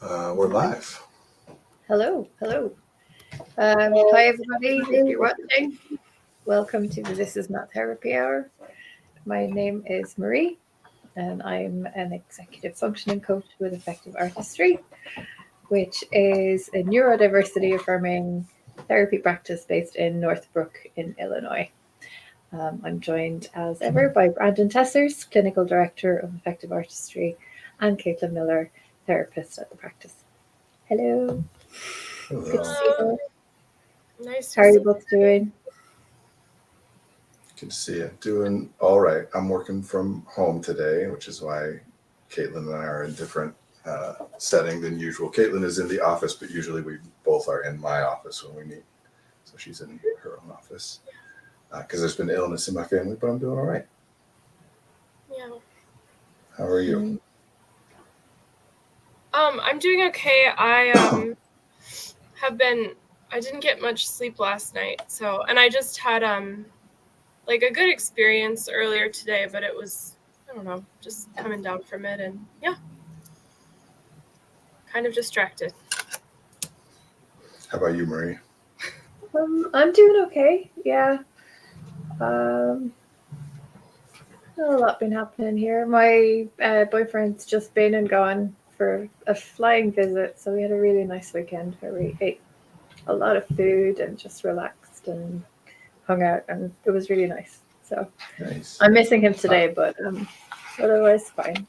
We're live. Hello. Hi, everybody. If you're watching, welcome to the This Is Not Therapy Hour. My name is Marie, and I'm an executive functioning coach with Effective Artistry, which is a neurodiversity affirming therapy practice based in Northbrook in Illinois. I'm joined as ever by Brandon Tessers, Clinical Director of Effective Artistry, and Caitlin Miller, therapist at the practice. Hello. Hello. Good to see you both. Nice to How are see you both doing? Good to see you. Doing all right. I'm working from home today, which is why Caitlin and I are in different setting than usual. Caitlin is in the office, but usually we both are in my office when we meet. So she's in her own office because there's been illness in my family, but I'm doing all right. Yeah. How are you? I'm doing okay. I I didn't get much sleep last night, and I just had like a good experience earlier today, but it was, I don't know, just coming down from it, and yeah, kind of distracted. How about you, Marie? I'm doing okay. Yeah. Not a lot been happening here. My boyfriend's just been and gone for a flying visit, so we had a really nice weekend where we ate a lot of food and just relaxed and hung out, and it was really nice. So Nice. I'm missing him today, but otherwise fine.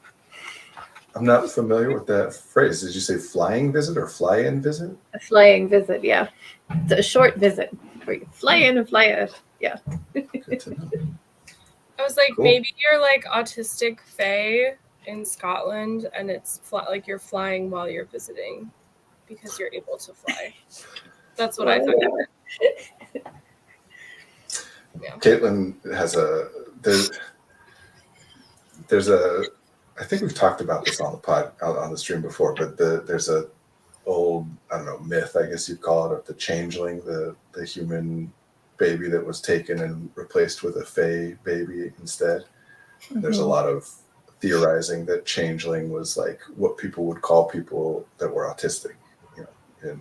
I'm not familiar with that phrase. Did you say flying visit or fly-in visit? A flying visit, yeah. It's a short visit where you fly in and fly out. Yeah. Good to know. I was like, Cool. Maybe you're like autistic fae in Scotland, and it's like you're flying while you're visiting because you're able to fly. That's what I thought. Yeah. Caitlin has there's a, I think we've talked about this on the stream before, but there's a old, I don't know, myth, I guess you'd call it, of the changeling, the human baby that was taken and replaced with a fae baby instead. And there's a lot of theorizing that changeling was like what people would call people that were autistic, in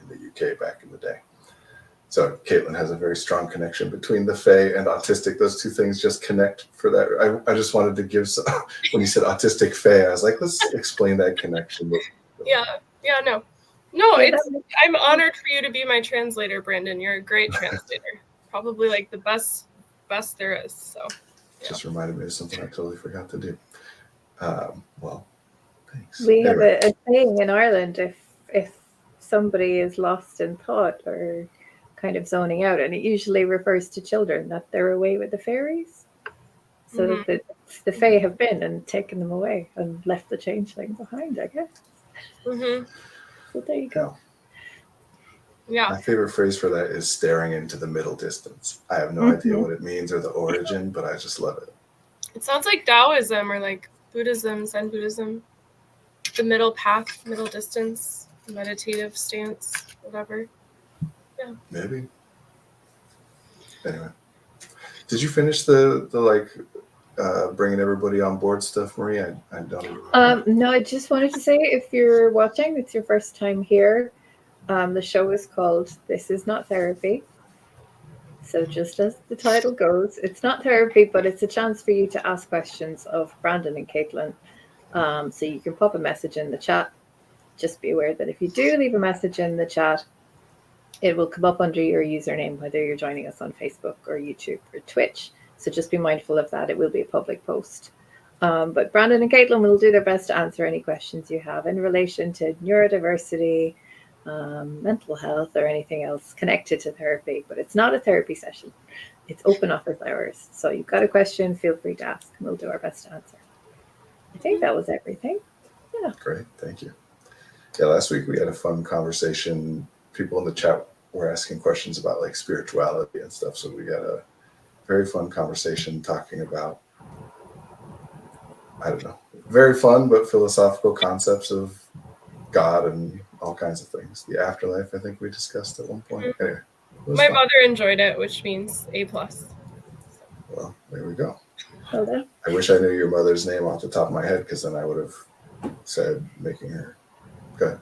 the UK back in the day. So Caitlin has a very strong connection between the fae and autistic. Those two things just connect for that. I just wanted to give some, when you said autistic fae, I was like, let's explain that connection. No, I'm honored for you to be my translator, Brandon. You're a great translator. Probably like the best there is. So yeah. Just reminded me of something I totally forgot to do. Well, thanks. We have a saying in Ireland, if somebody is lost in thought or kind of zoning out, and it usually refers to children, that they're away with the fairies. So the fae have been and taken them away and left the changeling behind, I guess. So there you go. Yeah. My favorite phrase for that is staring into the middle distance. I have no idea what it means or the origin, but I just love it. It sounds like Taoism or like Buddhism, Zen Buddhism. The middle path, middle distance, meditative stance, whatever. Yeah. Maybe. Anyway, did you finish the like bringing everybody on board stuff, Marie? I don't. No, I just wanted to say, if you're watching, it's your first time here. The show is called This Is Not Therapy. So just as the title goes, it's not therapy, but it's a chance for you to ask questions of Brandon and Caitlin. So you can pop a message in the chat. Just be aware that if you do leave a message in the chat, it will come up under your username, whether you're joining us on Facebook or YouTube or Twitch. So just be mindful of that. It will be a public post. But Brandon and Caitlin will do their best to answer any questions you have in relation to neurodiversity, mental health, or anything else connected to therapy. But it's not a therapy session. It's open office hours. So you've got a question, feel free to ask, and we'll do our best to answer. I think that was everything. Yeah. Great. Thank you. Yeah, last week we had a fun conversation. People in the chat were asking questions about like spirituality and stuff. So we had a very fun conversation talking about, I don't know, very fun but philosophical concepts of God and all kinds of things. The afterlife, I think we discussed at one point. Anyway, my mother enjoyed it, which means A+. Well, there we go. Okay. I wish I knew your mother's name off the top of my head, because then I would have said making her Good.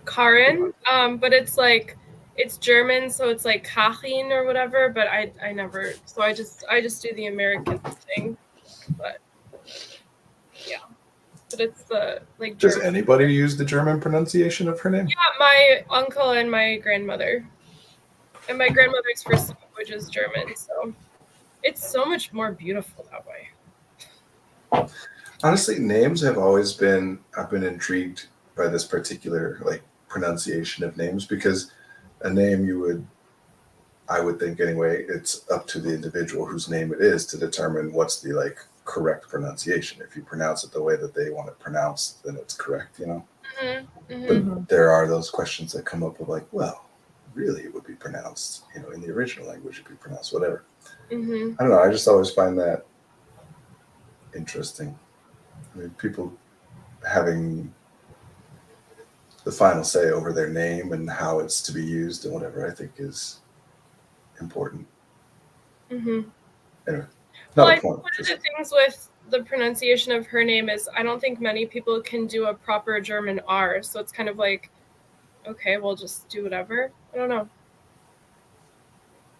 Karin, but it's like it's German, so it's like Kachin or whatever. But I never, so I just do the American thing. But yeah, but it's the like Does German. anybody use the German pronunciation of her name? Yeah, my uncle and my grandmother, and my grandmother's first language is German, so it's so much more beautiful that way. Honestly, names have always been, I've been intrigued by this particular like pronunciation of names, because a name I would think anyway, it's up to the individual whose name it is to determine what's the like correct pronunciation. If you pronounce it the way that they want it pronounced, then it's correct, you know? But there are those questions that come up of like, well, really it would be pronounced, you know, in the original language it'd be pronounced whatever. I don't know, I just always find that interesting. I mean, people having the final say over their name and how it's to be used and whatever, I think is important. Anyway, Well, not I a think point. one of the things with the pronunciation of her name is I don't think many people can do a proper German R, so it's kind of like, okay, we'll just do whatever. I don't know.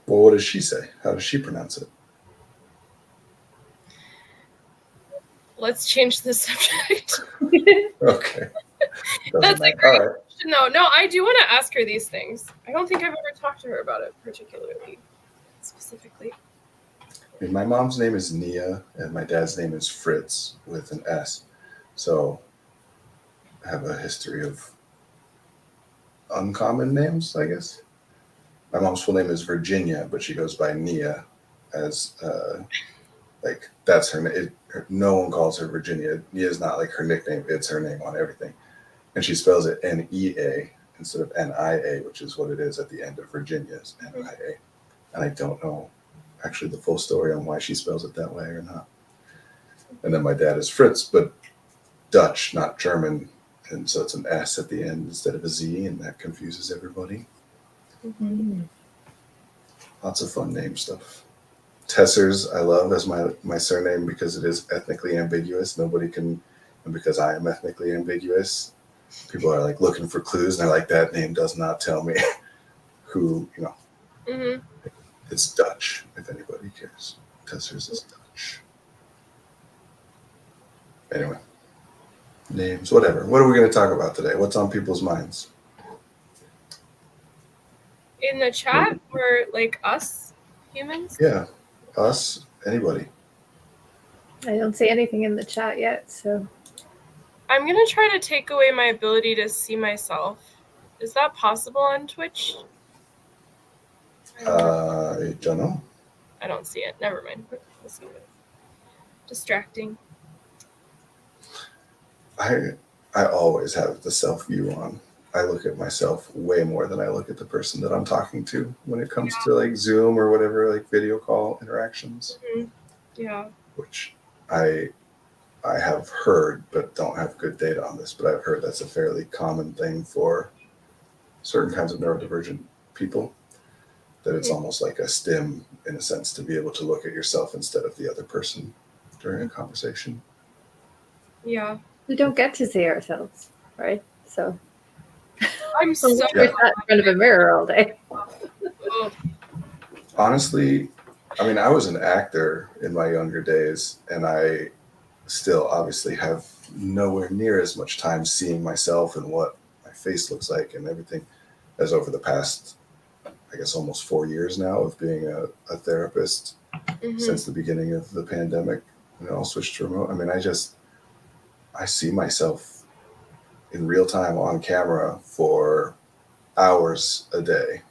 Well, what does she say? How does she pronounce it? Let's change the subject. Okay. That's a All great right. question. No, I do want to ask her these things. I don't think I've ever talked to her about it particularly, specifically. I mean, my mom's name is Nia and my dad's name is Fritz with an S. So I have a history of uncommon names, I guess. My mom's full name is Virginia, but she goes by Nia as like that's her name. No one calls her Virginia. Nia is not like her nickname; it's her name on everything, and she spells it N-E-A instead of N-I-A, which is what it is at the end of Virginia's N-I-A. And I don't know actually the full story on why she spells it that way or not. And then my dad is Fritz, but Dutch, not German, and so it's an S at the end instead of a Z, and that confuses everybody. Lots of fun name stuff. Tessers I love as my surname because it is ethnically ambiguous. Nobody can, and because I am ethnically ambiguous, people are like looking for clues, and they're like, that name does not tell me who, you know. It's Dutch, if anybody cares. Tessers is Dutch. Anyway, names, whatever. What are we going to talk about today? What's on people's minds? In the chat, or like us humans? Yeah, us, anybody. I don't see anything in the chat yet, so. I'm going to try to take away my ability to see myself. Is that possible on Twitch? I don't know. I don't see it. Never mind. Let's leave it. Distracting. I always have the self view on. I look at myself way more than I look at the person that I'm talking to when it comes to like Zoom or whatever, like video call interactions. Yeah. Which I have heard, but don't have good data on this, but I've heard that's a fairly common thing for certain kinds of neurodivergent people, that it's almost like a stim in a sense to be able to look at yourself instead of the other person during a conversation. Yeah. We don't get to see ourselves, right? So I'm so we're sat in front of a mirror all day. Honestly, I mean, I was an actor in my younger days, and I still obviously have nowhere near as much time seeing myself and what my face looks like and everything as over the past, I guess, almost 4 years now of being a therapist since the beginning of the pandemic, and it all switched to remote. I mean, I see myself in real time on camera for hours a day.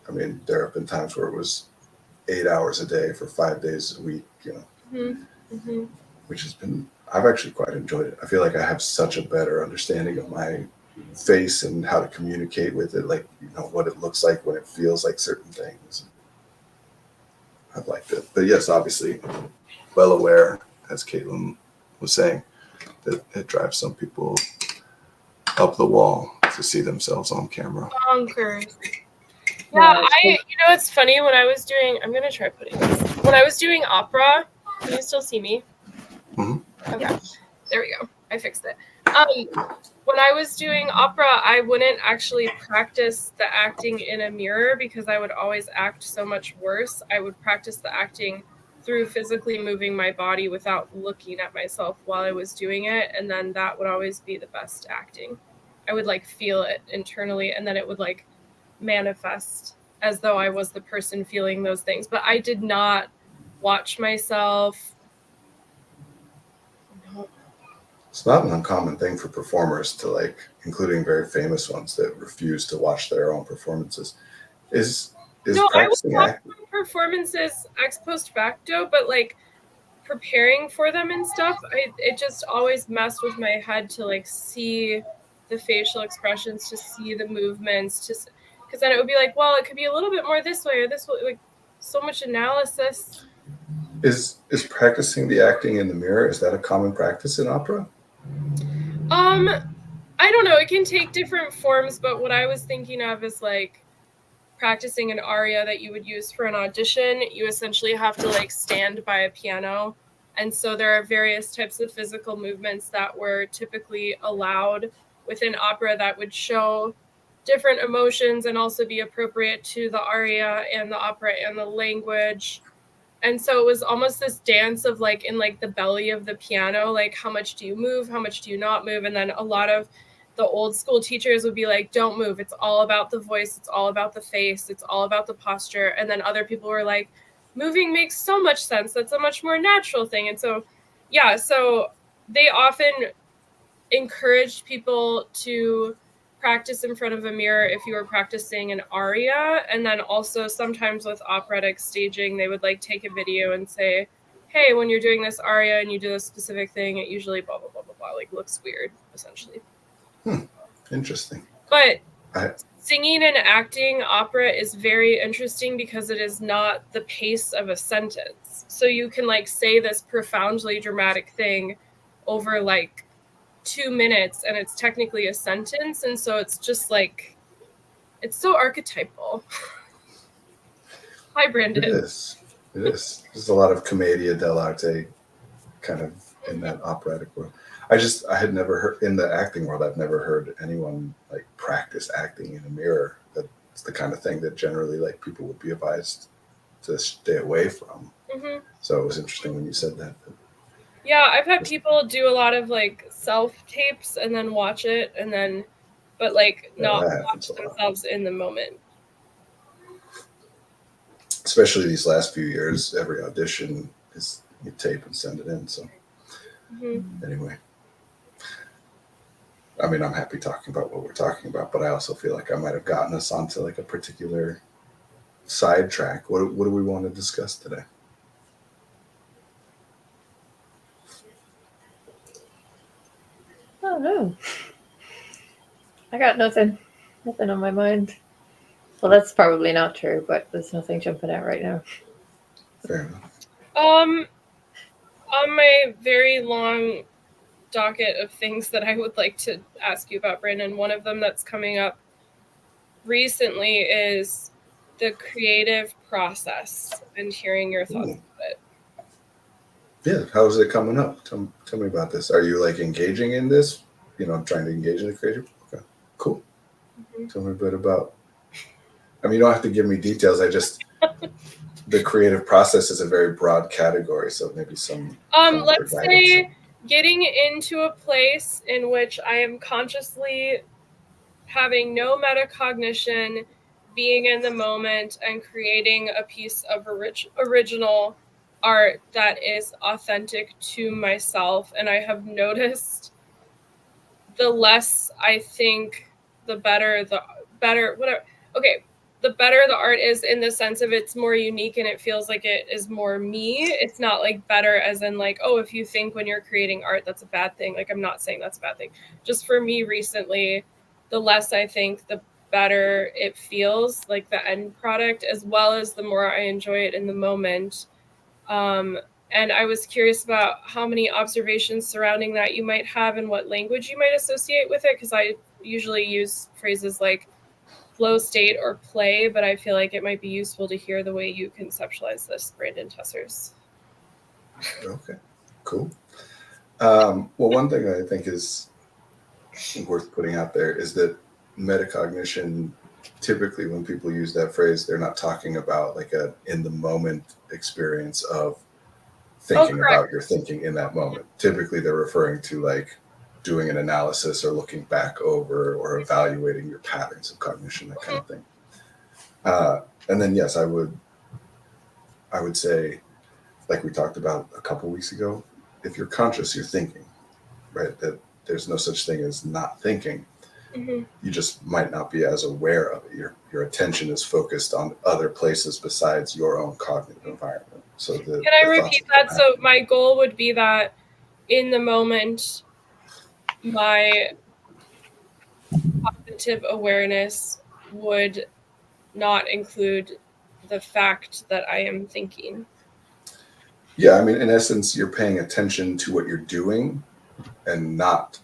I mean, there have been times where it was 8 hours a day for 5 days a week, you know, which has been, I've actually quite enjoyed it. I feel like I have such a better understanding of my face and how to communicate with it, like, you know, what it looks like when it feels like certain things. I've liked it. But yes, obviously, well aware, as Caitlin was saying, that it drives some people up the wall to see themselves on camera. Bonkers. Yeah, you know, it's funny when I was doing, I'm going to try putting this. When I was doing opera, can you still see me? Okay, there we go. I fixed it. When I was doing opera, I wouldn't actually practice the acting in a mirror because I would always act so much worse. I would practice the acting through physically moving my body without looking at myself while I was doing it, and then that would always be the best acting. I would like feel it internally, and then it would like manifest as though I was the person feeling those things. But I did not watch myself. It's not an uncommon thing for performers to like, including very famous ones that refuse to watch their own performances. Is No, I would practicing watch acting? performances ex post facto, but like preparing for them and stuff, it just always messed with my head to like see the facial expressions, to see the movements, just because then it would be like, well, it could be a little bit more this way or this way, like so much analysis. Is practicing the acting in the mirror, is that a common practice in opera? I don't know. It can take different forms, but what I was thinking of is like practicing an aria that you would use for an audition. You essentially have to like stand by a piano. And so there are various types of physical movements that were typically allowed within opera that would show different emotions and also be appropriate to the aria and the opera and the language. And so it was almost this dance of like in like the belly of the piano, like how much do you move, how much do you not move? And then a lot of the old school teachers would be like, don't move, it's all about the voice, it's all about the face, it's all about the posture. And then other people were like, moving makes so much sense, that's a much more natural thing. And so yeah, so they often encouraged people to practice in front of a mirror if you were practicing an aria. And then also sometimes with operatic staging, they would like take a video and say, hey, when you're doing this aria and you do this specific thing, it usually blah, blah, blah, blah, blah, like looks weird, essentially. Interesting. But singing and acting opera is very interesting because it is not the pace of a sentence. So you can like say this profoundly dramatic thing over like 2 minutes and it's technically a sentence, and so it's just like it's so archetypal. Hi, Brandon. It is. There's a lot of commedia dell'arte kind of in that operatic world. I had never heard, in the acting world, I've never heard anyone like practice acting in a mirror. That's the kind of thing that generally like people would be advised to stay away from. Mm-hmm. So it was interesting when you said that. Yeah, I've had people do a lot of like self tapes and then watch it and then, but like not watch themselves in the moment. Especially these last few years, every audition is you tape and send it in. So anyway, I mean, I'm happy talking about what we're talking about, but I also feel like I might have gotten us onto like a particular sidetrack. What do we want to discuss today? I don't know. I got nothing on my mind. Well, that's probably not true, but there's nothing jumping out right now. Fair enough. On my very long docket of things that I would like to ask you about, Brandon, one of them that's coming up recently is the creative process and hearing your thoughts about it. Yeah, how's it coming up? Tell me about this. Are you like engaging in this? You know, trying to engage in the creative? Okay, cool. Tell me a bit about. I mean, you don't have to give me details. The creative process is a very broad category, so maybe some. Let's say getting into a place in which I am consciously having no metacognition, being in the moment and creating a piece of original art that is authentic to myself. And I have noticed the less I think, the better, whatever. Okay, the better the art is in the sense of it's more unique and it feels like it is more me. It's not like better as in like, oh, if you think when you're creating art, that's a bad thing. Like, I'm not saying that's a bad thing. Just for me recently, the less I think, the better it feels, like the end product, as well as the more I enjoy it in the moment. And I was curious about how many observations surrounding that you might have and what language you might associate with it, because I usually use phrases like flow state or play, but I feel like it might be useful to hear the way you conceptualize this, Brandon Tessers. Okay, cool. Well, one thing I think is worth putting out there is that metacognition, typically when people use that phrase, they're not talking about like a in the moment experience of thinking about your thinking in that moment. Typically they're referring to like doing an analysis or looking back over or evaluating your patterns of cognition, that kind of thing. And then yes, I would say, like we talked about a couple weeks ago, if you're conscious, you're thinking, right? That there's no such thing as not thinking. Mm-hmm. You just might not be as aware of it. Your attention is focused on other places besides your own cognitive environment. So can I repeat that? So my goal would be that in the moment, my cognitive awareness would not include the fact that I am thinking. Yeah, I mean, in essence, you're paying attention to what you're doing and not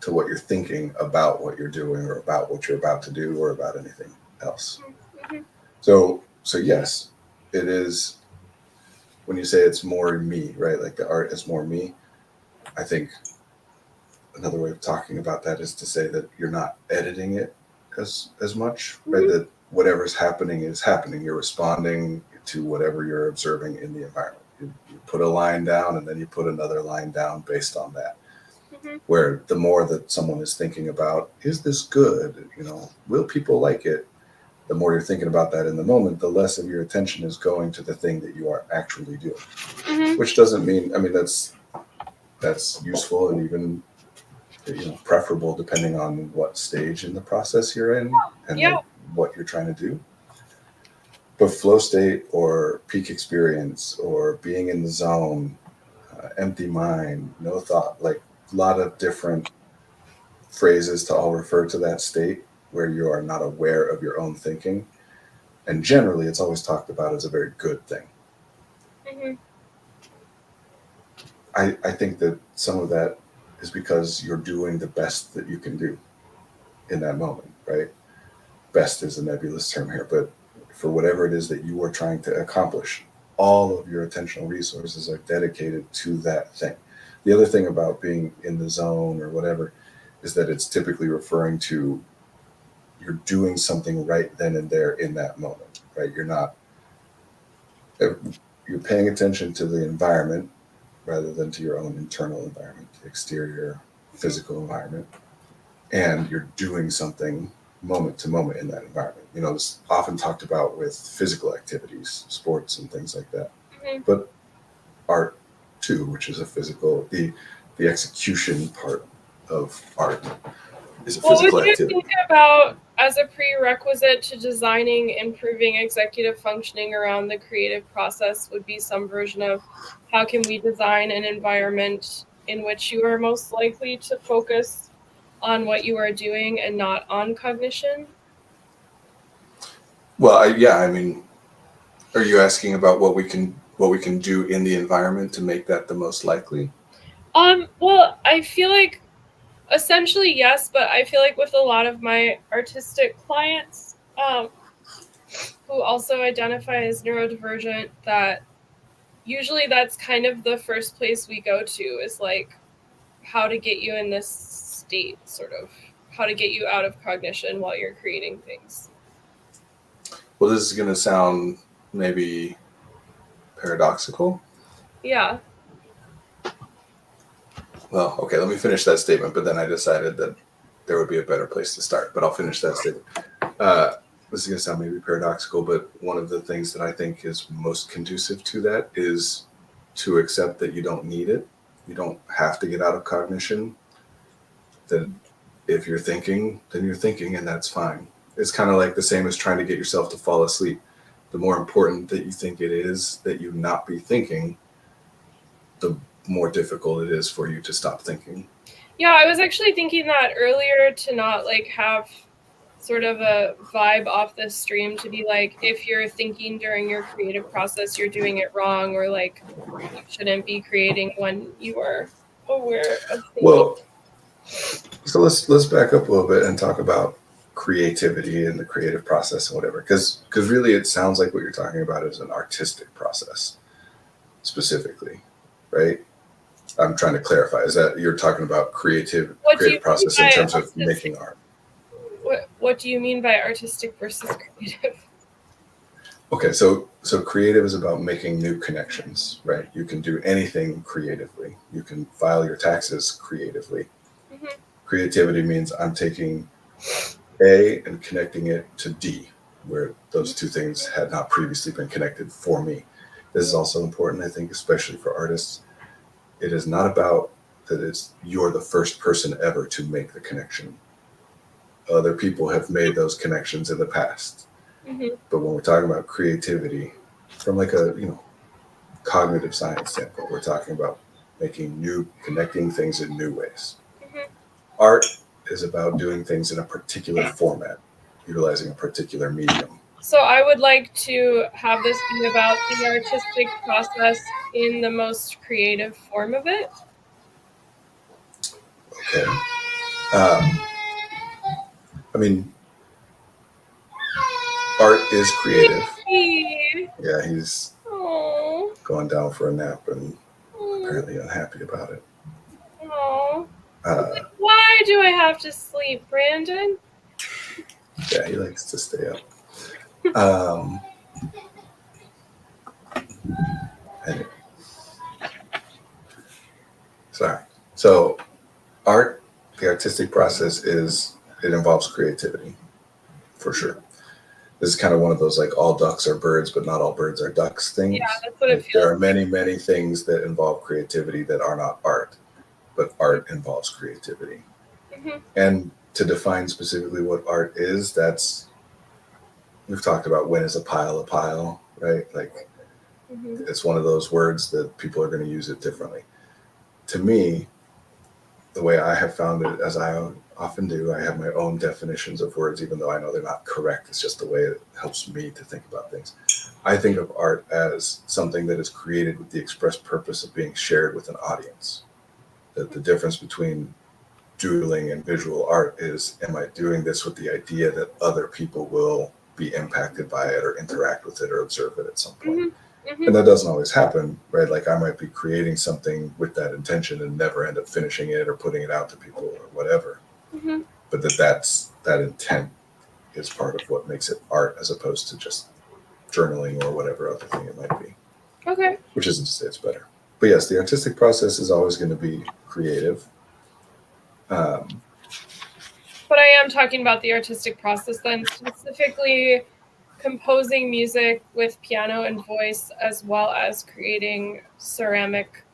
to what you're thinking about what you're doing or about what you're about to do or about anything else. Mm-hmm. So yes, it is. When you say it's more me, right? Like the art is more me. I think another way of talking about that is to say that you're not editing it as much, right? That whatever's happening is happening. You're responding to whatever you're observing in the environment. You put a line down and then you put another line down based on that. Mm-hmm. Where the more that someone is thinking about, is this good? You know, will people like it? The more you're thinking about that in the moment, the less of your attention is going to the thing that you are actually doing. Mm-hmm. Which doesn't mean, I mean, that's useful and even, you know, preferable depending on what stage in the process you're in and like what you're trying to do. But flow state or peak experience or being in the zone, empty mind, no thought, like a lot of different phrases to all refer to that state where you are not aware of your own thinking. And generally, it's always talked about as a very good thing. Mm-hmm. I think that some of that is because you're doing the best that you can do in that moment, right? Best is a nebulous term here, but for whatever it is that you are trying to accomplish, all of your attentional resources are dedicated to that thing. The other thing about being in the zone or whatever is that it's typically referring to you're doing something right then and there in that moment, right? You're paying attention to the environment rather than to your own internal environment, the exterior physical environment, and you're doing something moment to moment in that environment. You know, it's often talked about with physical activities, sports and things like that, but art too, which is a physical, the execution part of art is a physical What would you activity. think about as a prerequisite to designing improving executive functioning around the creative process would be some version of how can we design an environment in which you are most likely to focus on what you are doing and not on cognition? Well, I mean, are you asking about what we can do in the environment to make that the most likely? Well, I feel like essentially yes, but I feel like with a lot of my artistic clients, who also identify as neurodivergent, that usually that's kind of the first place we go to is like how to get you in this state, sort of how to get you out of cognition while you're creating things. Well, this is going to sound maybe paradoxical. Yeah. Well, okay, let me finish that statement, but then I decided that there would be a better place to start, but I'll finish that statement. This is going to sound maybe paradoxical, but one of the things that I think is most conducive to that is to accept that you don't need it. You don't have to get out of cognition. That if you're thinking, then you're thinking, and that's fine. It's kind of like the same as trying to get yourself to fall asleep. The more important that you think it is that you not be thinking, the more difficult it is for you to stop thinking. Yeah, I was actually thinking that earlier, to not like have sort of a vibe off this stream to be like, if you're thinking during your creative process, you're doing it wrong, or like you shouldn't be creating when you are aware of thinking. Well, so let's back up a little bit and talk about creativity and the creative process and whatever, because really it sounds like what you're talking about is an artistic process specifically, right? I'm trying to clarify. Is that you're talking about creative process in terms of making art? What do you mean by artistic versus creative? Okay, so creative is about making new connections, right? You can do anything creatively. You can file your taxes creatively. Mm-hmm. Creativity means I'm taking A and connecting it to D, where those two things had not previously been connected for me. This is also important, I think, especially for artists. It is not about that you're the first person ever to make the connection. Other people have made those connections in the past. Mm-hmm. But when we're talking about creativity, from like a cognitive science standpoint, we're talking about connecting things in new ways. Mm-hmm. Art is about doing things in a particular format, utilizing a particular medium. So I would like to have this be about the artistic process in the most creative form of it. Okay. I mean, art is creative. Yeah, he's going down for a nap and apparently unhappy about it. Oh. Why do I have to sleep, Brandon? Yeah, he likes to stay up. Anyway. Sorry. So art, the artistic process it involves creativity, for sure. This is kind of one of those like all ducks are birds, but not all birds are ducks things. Yeah, that's what it feels There are many, many things that involve creativity that are not art, but art involves creativity. Mm-hmm. And to define specifically what art is, we've talked about when is a pile, right? Like it's one of those words that people are going to use it differently. To me, the way I have found it, as I often do, I have my own definitions of words, even though I know they're not correct. It's just the way it helps me to think about things. I think of art as something that is created with the express purpose of being shared with an audience. That the difference between doodling and visual art is, am I doing this with the idea that other people will be impacted by it or interact with it or observe it at some point? Mm-hmm. Mm-hmm. And that doesn't always happen, right? Like I might be creating something with that intention and never end up finishing it or putting it out to people or whatever. Mm-hmm. But that intent is part of what makes it art as opposed to just journaling or whatever other thing it might be. Okay. Which isn't to say it's better. But yes, the artistic process is always going to be creative. But I am talking about the artistic process then, specifically composing music with piano and voice, as well as creating ceramic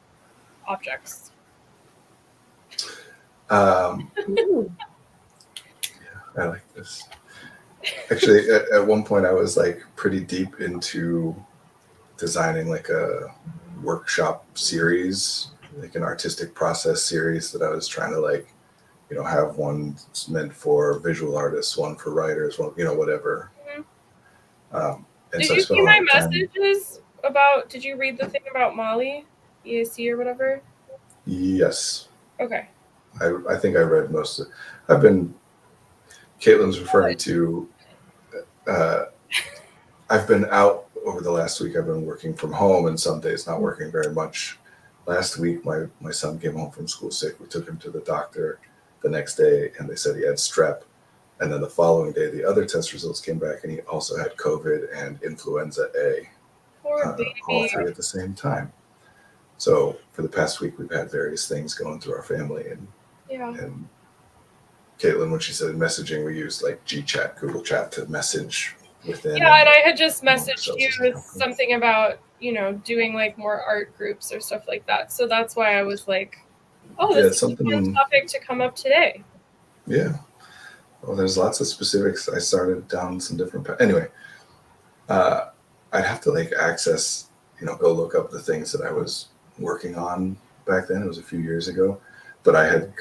objects. Yeah, I like this. Actually, at one point I was like pretty deep into designing like a workshop series, like an artistic process series that I was trying to like, have one meant for visual artists, one for writers, one, whatever. Mm-hmm. And did you see my messages about, did you read the thing about Molly, EAC or whatever? Yes. Okay. I think I read most of it. Caitlin's referring to, I've been out over the last week. I've been working from home and some days not working very much. Last week, my son came home from school sick. We took him to the doctor the next day and they said he had strep. And then the following day, the other test results came back and he also had COVID and influenza A. Poor baby. All three at the same time. So for the past week, we've had various things going through our family. And Caitlin, when she said messaging, we used like GChat, Google Chat to message within. Yeah, and I had just messaged you with something about, doing like more art groups or stuff like that. So that's why I was like, oh, this is a fun topic to come up today. Yeah. Well, there's lots of specifics. I started down some different. Anyway, I'd have to like access, go look up the things that I was working on back then. It was a few years ago, but I'd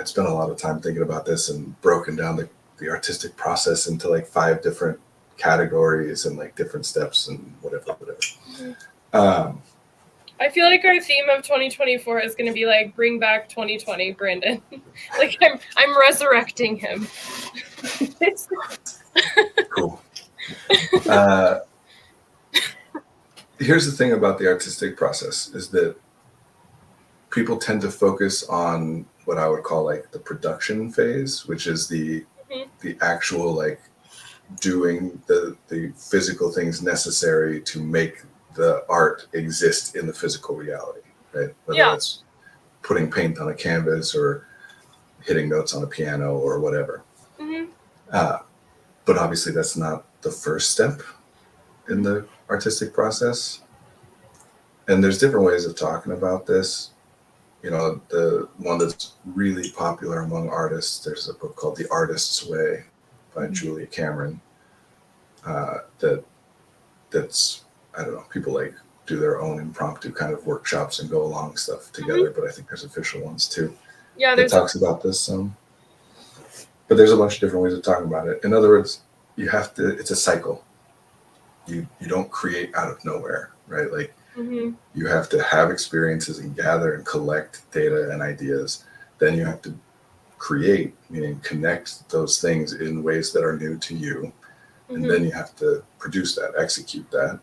spent a lot of time thinking about this and broken down the artistic process into like 5 different categories and like different steps and whatever. Mm-hmm. I feel like our theme of 2024 is going to be like bring back 2020, Brandon. Like I'm resurrecting him. Cool. Here's the thing about the artistic process is that people tend to focus on what I would call like the production phase, which is the actual like doing the physical things necessary to make the art exist in the physical reality, right? Whether that's putting paint on a canvas or hitting notes on a piano or whatever. But obviously that's not the first step in the artistic process. And there's different ways of talking about this. You know, the one that's really popular among artists, there's a book called The Artist's Way by Julia Cameron. That's, I don't know, people like do their own impromptu kind of workshops and go along stuff together, but I think there's official ones too. Yeah, that talks about this some. But there's a bunch of different ways of talking about it. In other words, you have to, it's a cycle. You don't create out of nowhere, right? Like you have to have experiences and gather and collect data and ideas. Then you have to create, meaning connect those things in ways that are new to you. And then you have to produce that, execute that.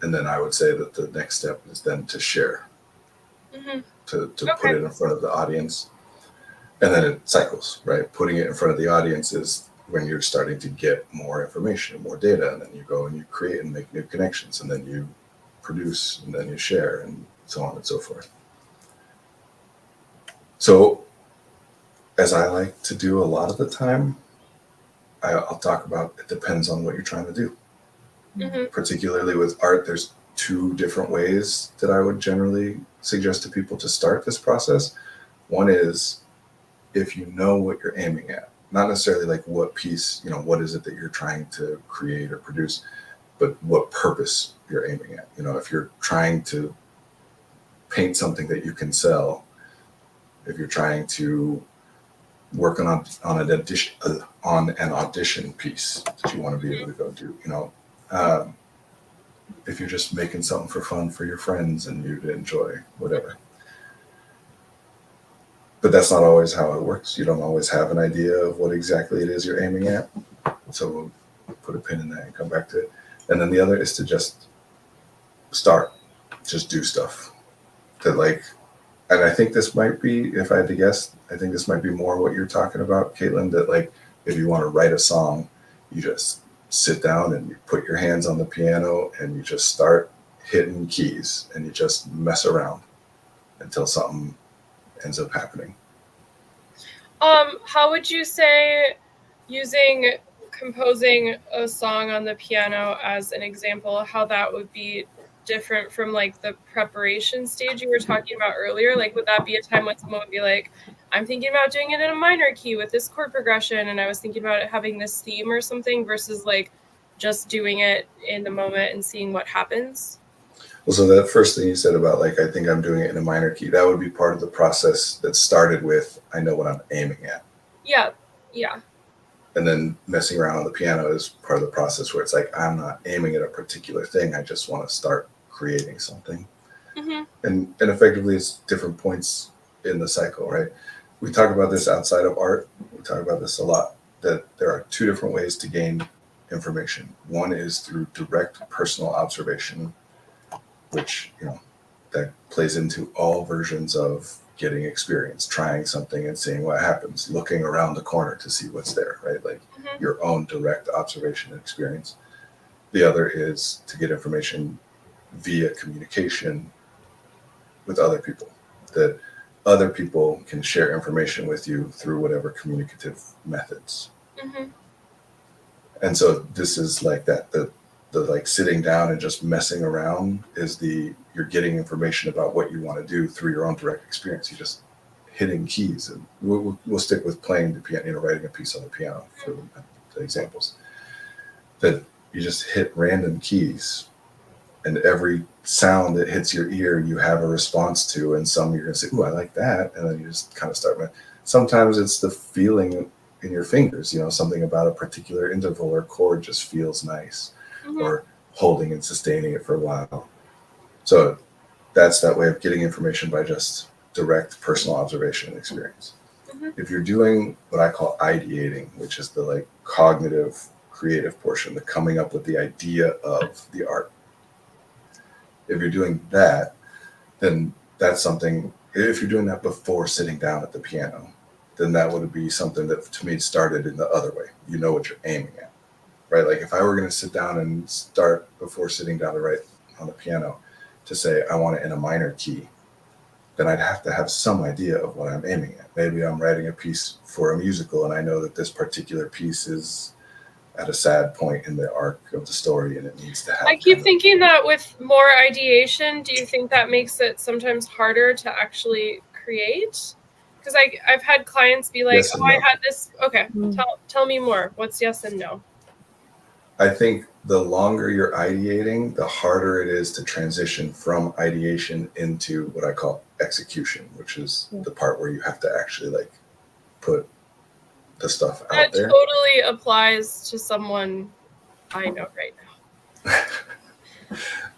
And then I would say that the next step is then to share, to put it in front of the audience. And then it cycles, right? Putting it in front of the audience is when you're starting to get more information, more data, and then you go and you create and make new connections, and then you produce, and then you share, and so on and so forth. So, as I like to do a lot of the time, I'll talk about it depends on what you're trying to do. Particularly with art, there's two different ways that I would generally suggest to people to start this process. One is if you know what you're aiming at, not necessarily like what piece, you know, what is it that you're trying to create or produce, but what purpose you're aiming at. You know, if you're trying to paint something that you can sell, if you're trying to work on an audition piece that you want to be able to go do, you know, if you're just making something for fun for your friends and you enjoy whatever. But that's not always how it works. You don't always have an idea of what exactly it is you're aiming at. So we'll put a pin in that and come back to it. And then the other is to just start, just do stuff. That like, and I think this might be, if I had to guess, I think this might be more what you're talking about, Caitlin, that like, if you want to write a song, you just sit down and you put your hands on the piano and you just start hitting keys and you just mess around until something ends up happening. How would you say composing a song on the piano as an example, how that would be different from like the preparation stage you were talking about earlier? Like, would that be a time when someone would be like, I'm thinking about doing it in a minor key with this chord progression, and I was thinking about it having this theme or something, versus like just doing it in the moment and seeing what happens? Well, so that first thing you said about like, I think I'm doing it in a minor key, that would be part of the process that started with, I know what I'm aiming at. Yeah. And then messing around on the piano is part of the process where it's like, I'm not aiming at a particular thing. I just want to start creating something. And effectively it's different points in the cycle, right? We talk about this outside of art. We talk about this a lot, that there are two different ways to gain information. One is through direct personal observation, which, you know, that plays into all versions of getting experience, trying something and seeing what happens, looking around the corner to see what's there, right? Like your own direct observation and experience. The other is to get information via communication with other people, that other people can share information with you through whatever communicative methods. And so this is like that, the like sitting down and just messing around is you're getting information about what you want to do through your own direct experience. You're just hitting keys, and we'll stick with playing the piano, you know, writing a piece on the piano for the examples. That you just hit random keys, and every sound that hits your ear, you have a response to, and some you're gonna say, "Ooh, I like that," and then you just kind of start. Sometimes it's the feeling in your fingers, you know, something about a particular interval or chord just feels nice. Or holding and sustaining it for a while. So that's that way of getting information by just direct personal observation and experience. If you're doing what I call ideating, which is the like cognitive, creative portion, the coming up with the idea of the art. If you're doing that, then that's something if you're doing that before sitting down at the piano, then that would be something that to me started in the other way. You know what you're aiming at, right? Like if I were going to sit down and start before sitting down to write on the piano to say I want it in a minor key, then I'd have to have some idea of what I'm aiming at. Maybe I'm writing a piece for a musical and I know that this particular piece is at a sad point in the arc of the story and it needs to have. I keep thinking that with more ideation, do you think that makes it sometimes harder to actually create? Because I've had clients be like, yes oh, I no. had this. Okay, tell me more. What's yes and no? I think the longer you're ideating, the harder it is to transition from ideation into what I call execution, which is the part where you have to actually like put the stuff out there. That totally applies to someone I know right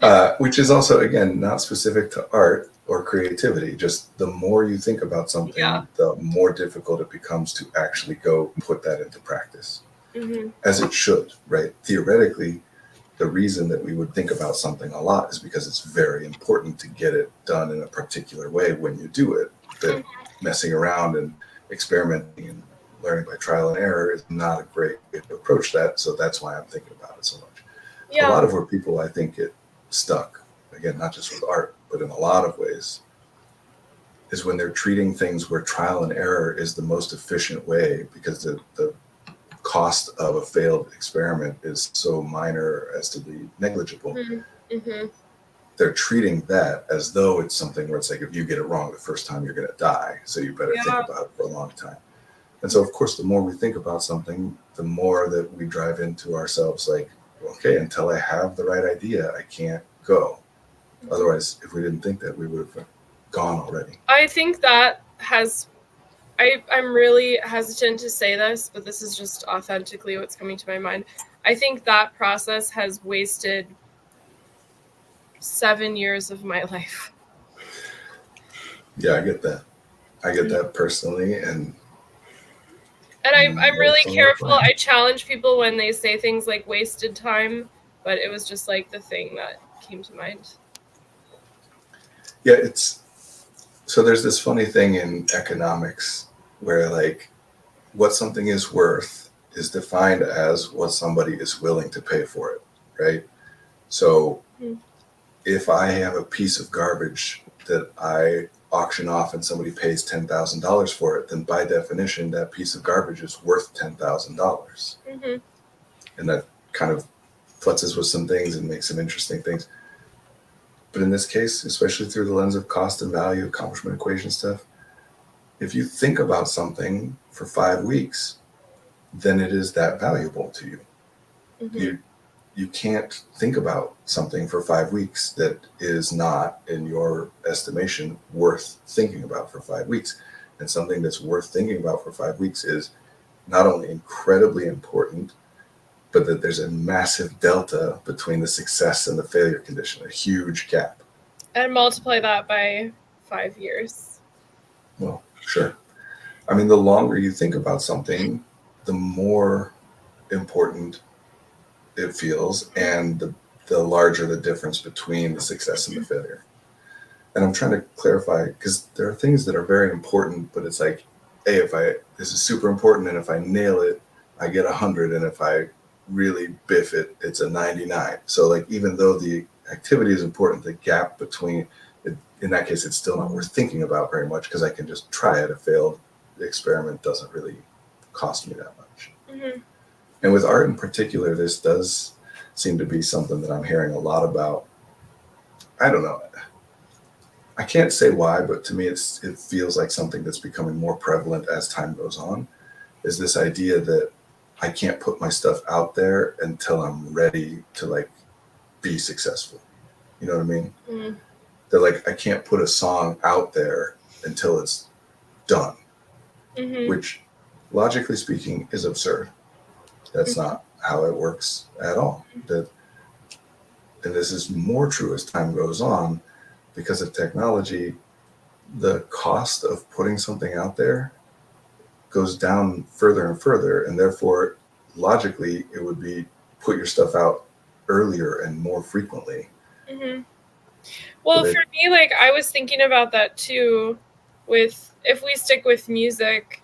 now. Which is also, again, not specific to art or creativity. Just the more you think about something, the more difficult it becomes to actually go put that into practice. Mm-hmm. As it should, right? Theoretically, the reason that we would think about something a lot is because it's very important to get it done in a particular way when you do it. That messing around and experimenting and learning by trial and error is not a great way to approach that. So that's why I'm thinking about it so much. Yeah. A lot of where people, I think, get stuck, again, not just with art, but in a lot of ways, is when they're treating things where trial and error is the most efficient way because the cost of a failed experiment is so minor as to be negligible. Mm-hmm. They're treating that as though it's something where it's like, if you get it wrong the first time, you're going to die. So you better think about it for a long time. And so, of course, the more we think about something, the more that we drive into ourselves like, okay, until I have the right idea, I can't go. Mm-hmm. Otherwise, if we didn't think that, we would have gone already. I think that has... I'm really hesitant to say this, but this is just authentically what's coming to my mind. I think that process has wasted 7 years of my life. Yeah, I get that. I get that personally. And I'm really careful. I challenge people when they say things like wasted time, but it was just like the thing that came to mind. Yeah, so there's this funny thing in economics where like what something is worth is defined as what somebody is willing to pay for it, right? So if I have a piece of garbage that I auction off and somebody pays $10,000 for it, then by definition, that piece of garbage is worth $10,000. Mm-hmm. And that kind of futzes with some things and makes some interesting things. But in this case, especially through the lens of cost and value, accomplishment equation stuff, if you think about something for 5 weeks, then it is that valuable to you. Mm-hmm. You can't think about something for 5 weeks that is not, in your estimation, worth thinking about for 5 weeks. And something that's worth thinking about for 5 weeks is not only incredibly important, but that there's a massive delta between the success and the failure condition, a huge gap. And multiply that by 5 years. Well, sure. I mean, the longer you think about something, the more important it feels, and the larger the difference between the success and the failure. And I'm trying to clarify, because there are things that are very important, but it's like, hey, this is super important, and if I nail it, I get 100, and if I really biff it, it's a 99. So like, even though the activity is important, the gap between it, in that case, it's still not worth thinking about very much because I can just try it. A failed experiment doesn't really cost me that much. Mm-hmm. And with art in particular, this does seem to be something that I'm hearing a lot about. I don't know. I can't say why, but to me, it feels like something that's becoming more prevalent as time goes on, is this idea that I can't put my stuff out there until I'm ready to like be successful. You know what I mean? Mm-hmm. They're like, I can't put a song out there until it's done, mm-hmm. which logically speaking is absurd. That's mm-hmm. not how it works at all. And this is more true as time goes on because of technology. The cost of putting something out there goes down further and further, and therefore logically it would be put your stuff out earlier and more frequently. Mm-hmm. Well, But for me, like I was thinking about that too. With if we stick with music,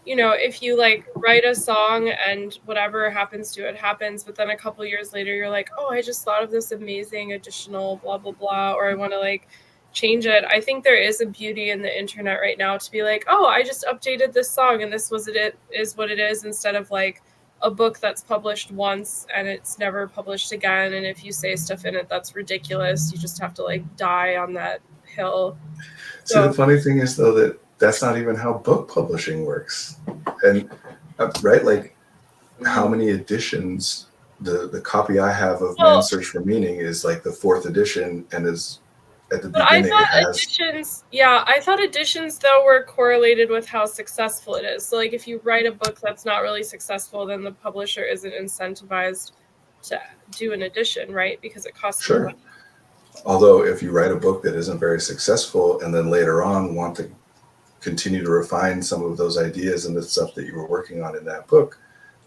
you know, if you like write a song and whatever happens to it happens, but then a couple years later you're like, oh, I just thought of this amazing additional blah blah blah, or I want to like change it. I think there is a beauty in the internet right now to be like, oh, I just updated this song and this was it is what it is, instead of like a book that's published once and it's never published again, and if you say stuff in it that's ridiculous, you just have to like die on that hill. see, the So funny thing is though that that's not even how book publishing works, and right, like how many editions? The copy I have of well, Man's Search for Meaning is like the 4th edition, and is at the but I beginning it thought has. editions, yeah, I thought editions though were correlated with how successful it is. So like if you write a book that's not really successful, then the publisher isn't incentivized to do an edition, right? Because it costs them Sure. money. Although if you write a book that isn't very successful and then later on want to continue to refine some of those ideas and the stuff that you were working on in that book,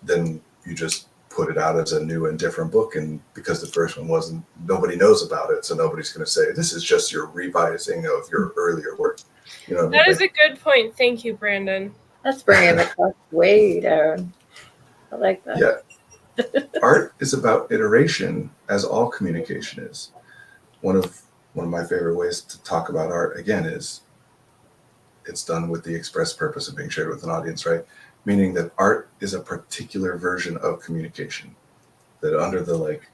then you just put it out as a new and different book. And because the first one wasn't, nobody knows about it, so nobody's going to say this is just your revising of your earlier work. You know what I mean? That is a good point. Thank you, Brandon. That's bringing the cost way down. I like that. Yeah. Art is about iteration, as all communication is. One of my favorite ways to talk about art again is it's done with the express purpose of being shared with an audience, right? Meaning that art is a particular version of communication. That under the like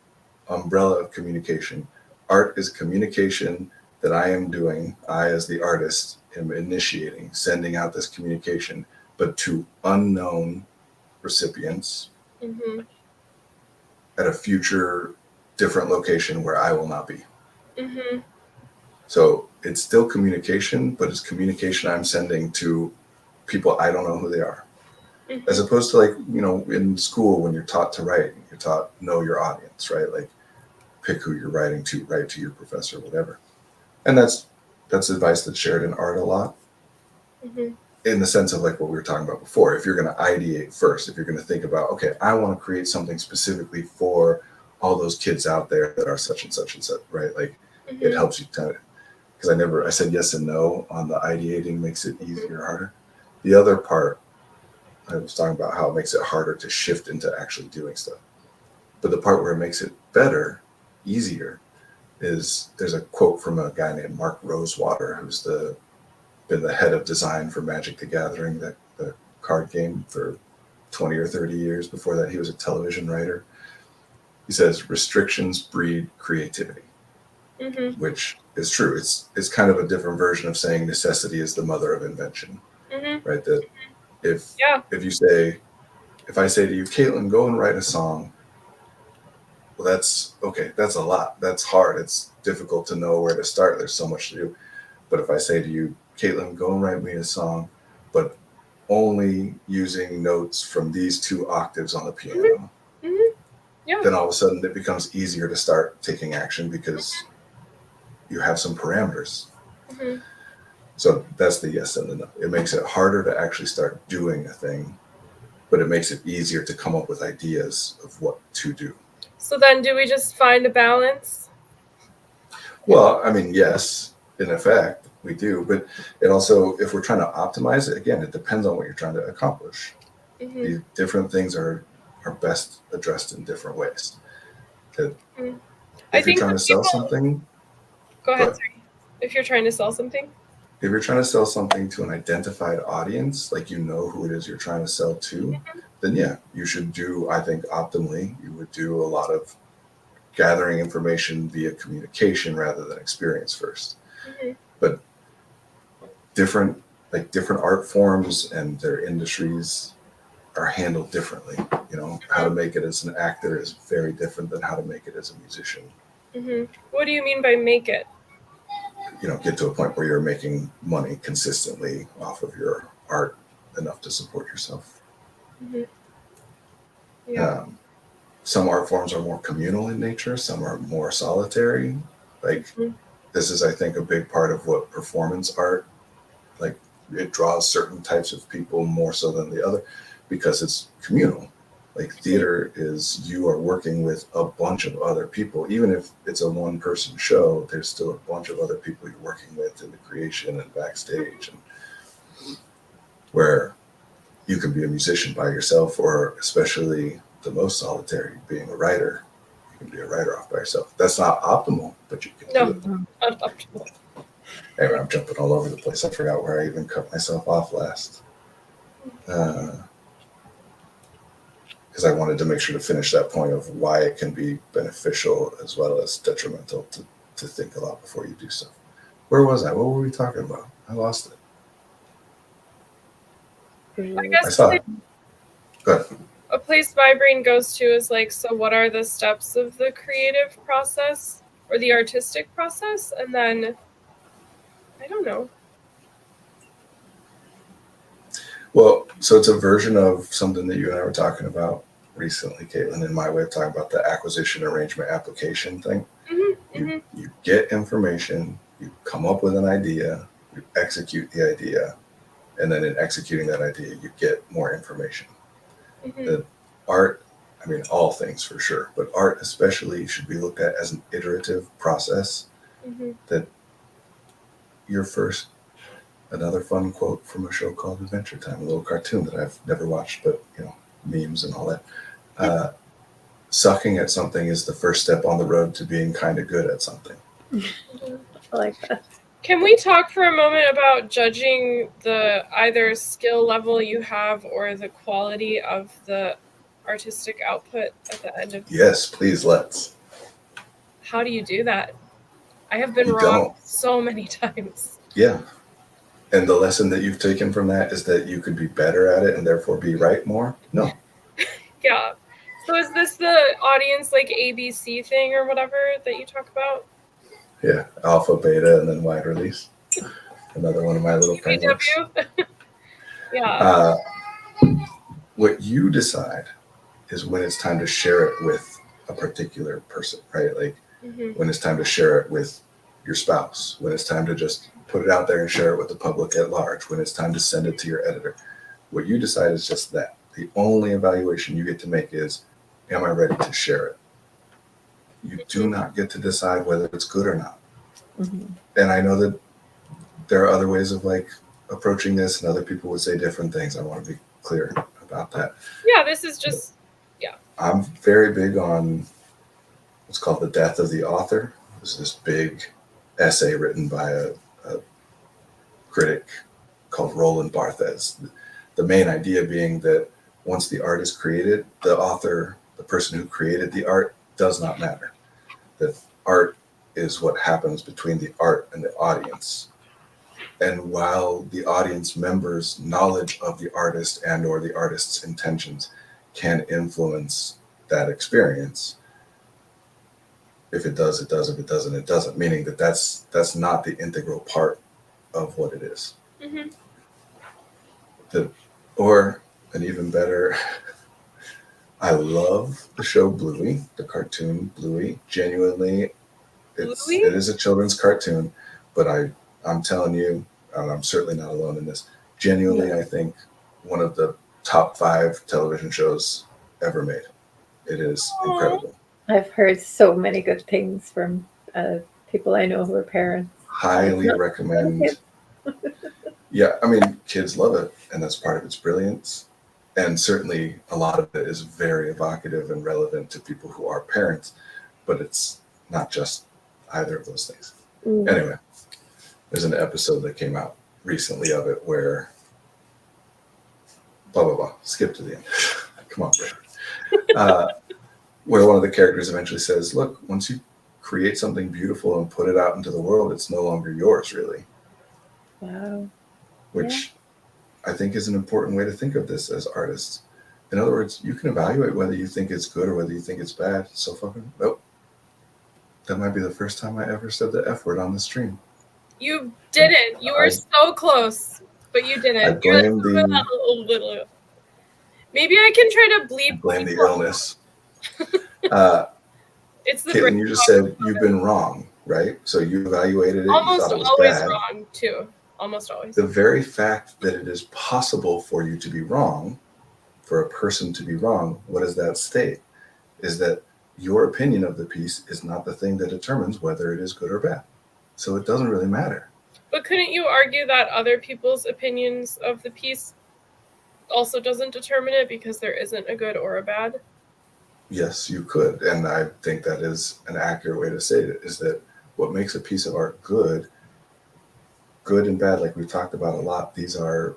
umbrella of communication, art is communication that I am doing. I, as the artist, am initiating, sending out this communication, but to unknown recipients Mm-hmm. at a future different location where I will not be. Mm-hmm. So it's still communication, but it's communication I'm sending to people I don't know who they are. Mm-hmm. As opposed to like, you know, in school when you're taught to write, you're taught know your audience, right? Like pick who you're writing to, write to your professor, whatever. And that's advice that's shared in art a lot. Mm-hmm. In the sense of like what we were talking about before. If you're going to ideate first, if you're going to think about, okay, I want to create something specifically for all those kids out there that are such and such, right? Like Mm-hmm. it helps you kind of, because I said yes and no on the ideating makes it easier or harder. The other part, I was talking about how it makes it harder to shift into actually doing stuff. But the part where it makes it better, easier, is there's a quote from a guy named Mark Rosewater, who's been the head of design for Magic the Gathering, the card game, for 20 or 30 years. Before that, he was a television writer. He says, restrictions breed creativity, Mm-hmm. which is true. It's kind of a different version of saying necessity is the mother of invention, Mm-hmm. right? That if Yeah. if I say to you, Caitlin, go and write a song, well, that's okay. That's a lot. That's hard. It's difficult to know where to start. There's so much to do. But if I say to you, Caitlin, go and write me a song, but only using notes from these 2 octaves on the piano, Mm-hmm. Yeah. then all of a sudden it becomes easier to start taking action because you have some parameters. Mm-hmm. So that's the yes and the no. It makes it harder to actually start doing a thing, but it makes it easier to come up with ideas of what to do. So then do we just find a balance? Well, I mean, yes, in effect, we do. But it also, if we're trying to optimize it, again, it depends on what you're trying to accomplish. Mm-hmm. These different things are best addressed in different ways. That Mm-hmm. if you're trying to sell something, Go ahead, but sorry. If you're trying to sell something? if you're trying to sell something to an identified audience, like you know who it is you're trying to sell to, then yeah, you should do, I think optimally, you would do a lot of gathering information via communication rather than experience first. Mm-hmm. But different art forms and their industries are handled differently. You know, how to make it as an actor is very different than how to make it as a musician. Mm-hmm. What do you mean by make it? You know, get to a point where you're making money consistently off of your art enough to support yourself. Mm-hmm. Yeah. Some art forms are more communal in nature. Some are more solitary. Like Mm-hmm. this is, I think, a big part of what performance art, like it draws certain types of people more so than the other because it's communal. Like theater is you are working with a bunch of other people. Even if it's a one-person show, there's still a bunch of other people you're working with in the creation and backstage, and where you can be a musician by yourself, or especially the most solitary, being a writer. You can be a writer off by yourself. That's not optimal, but you can do it. Not optimal. Anyway, I'm jumping all over the place. I forgot where I even cut myself off last. Because I wanted to make sure to finish that point of why it can be beneficial as well as detrimental to think a lot before you do stuff. Where was I? What were we talking about? I lost it. I guess I saw it. Go ahead. a place my brain goes to is like, so what are the steps of the creative process or the artistic process? And then, I don't know. Well, so it's a version of something that you and I were talking about recently, Caitlin, in my way of talking about the acquisition, arrangement, application thing. You get information, you come up with an idea, you execute the idea, and then in executing that idea, you get more information. The art, I mean, all things for sure, but art especially should be looked at as an iterative process. That your first, another fun quote from a show called Adventure Time, a little cartoon that I've never watched, but memes and all that. Sucking at something is the first step on the road to being kind of good at something. I like that. Can we talk for a moment about judging the either skill level you have or the quality of the artistic output at the end of? Yes, please, let's. How do you do that? I have been You wrong don't. so many times. Yeah. And the lesson that you've taken from that is that you could be better at it and therefore be right more? No. Yeah. So is this the audience like ABC thing or whatever that you talk about? Yeah. Alpha, beta, and then wide release. Another one of my little frameworks. Yeah. What you decide is when it's time to share it with a particular person, right? Like when it's time to share it with your spouse, when it's time to just put it out there and share it with the public at large, when it's time to send it to your editor. What you decide is just that. The only evaluation you get to make is, am I ready to share it? You do not get to decide whether it's good or not. And I know that there are other ways of like approaching this, and other people would say different things. I want to be clear about that. Yeah, this is just, I'm very big on what's called the death of the author. There's this big essay written by a critic called Roland Barthes. The main idea being that once the art is created, the author, the person who created the art, does not matter. That art is what happens between the art and the audience. And while the audience members' knowledge of the artist and or the artist's intentions can influence that experience, if it does, it does. If it doesn't, it doesn't. Meaning that that's not the integral part of what it is. Or an even better, I love the show Bluey, the cartoon Bluey. Genuinely, it is a children's cartoon, but I'm telling you, and I'm certainly not alone in this. Genuinely, I think one of the top 5 television shows ever made. It is incredible. I've heard so many good things from people I know who are parents. Highly recommend. Yeah, I mean, kids love it, and that's part of its brilliance. And certainly a lot of it is very evocative and relevant to people who are parents, but it's not just either of those things. Anyway, there's an episode that came out recently of it where blah, blah, blah, skip to the end. Come on, Brad. Where one of the characters eventually says, look, once you create something beautiful and put it out into the world, it's no longer yours, really. Wow. Which I think is an important way to think of this as artists. In other words, you can evaluate whether you think it's good or whether you think it's bad. So fucking, nope. That might be the first time I ever said the F word on the stream. You didn't. You were so close, but you didn't. I blame Maybe I can try to bleep. I blame the illness. It's the Caitlin, you just said you've been wrong, right? So you evaluated it. Almost you thought it was always bad. wrong too. Almost always. The very fact that it is possible for you to be wrong, for a person to be wrong, what does that state? Is that your opinion of the piece is not the thing that determines whether it is good or bad. So it doesn't really matter. But couldn't you argue that other people's opinions of the piece also doesn't determine it because there isn't a good or a bad? Yes, you could. And I think that is an accurate way to say it, is that what makes a piece of art good and bad, like we've talked about a lot, these are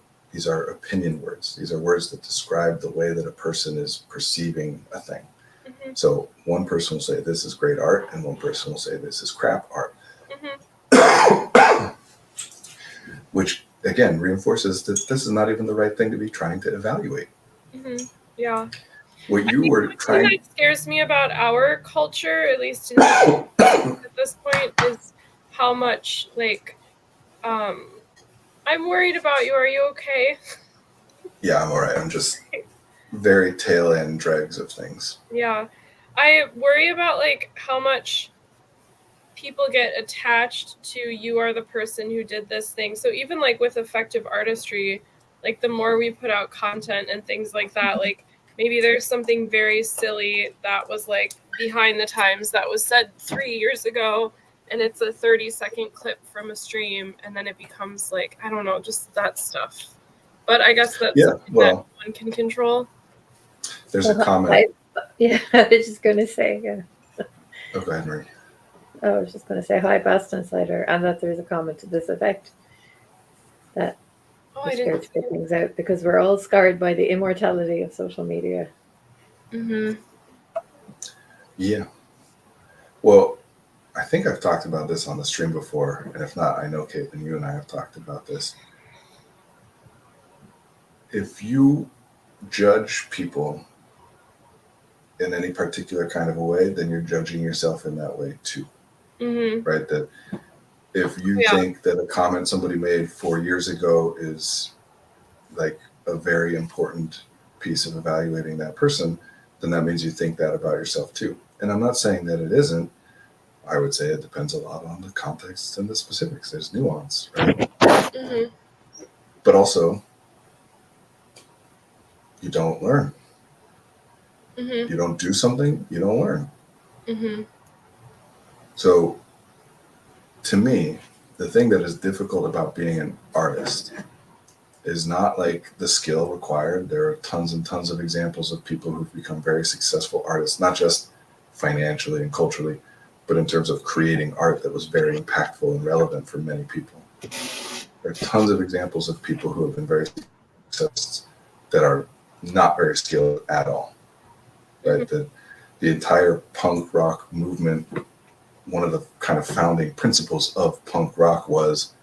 opinion words. These are words that describe the way that a person is perceiving a thing. Mm-hmm. So one person will say this is great art, and one person will say this is crap art. Mm-hmm. Which again reinforces that this is not even the right thing to be trying to evaluate. Mm-hmm. Yeah. What you were trying. What scares me about our culture, at least at this point, is how much I'm worried about you. Are you okay? Yeah, I'm all right. I'm just very tail end dregs of things. Yeah. I worry about how much people get attached to you are the person who did this thing. So even with effective artistry, the more we put out content and things like that, maybe there's something very silly that was behind the times that was said 3 years ago, and it's a 30-second clip from a stream, and then it becomes I don't know, just that stuff. But I guess that's something that one can control. There's a comment. I was just going to say, yeah. Oh, go ahead, Marie. I was just going to say hi, Bast Insider, and that there's a comment to this effect that I didn't spit things out because we're all scarred by the immortality of social media. Mm-hmm. Yeah. Well, I think I've talked about this on the stream before, and if not, I know Caitlin, you and I have talked about this. If you judge people in any particular kind of a way, then you're judging yourself in that way too. Mm-hmm. Right? That if you think that a comment somebody made 4 years ago is a very important piece of evaluating that person, then that means you think that about yourself too. And I'm not saying that it isn't. I would say it depends a lot on the context and the specifics. There's nuance, right? Mm-hmm. But also, you don't learn. Mm-hmm. You don't do something, you don't learn. Mm-hmm. So, to me, the thing that is difficult about being an artist is not the skill required. There are tons and tons of examples of people who've become very successful artists, not just financially and culturally, but in terms of creating art that was very impactful and relevant for many people. There are tons of examples of people who have been very successful that are not very skilled at all. Right? The entire punk rock movement, one of the kind of founding principles of punk rock was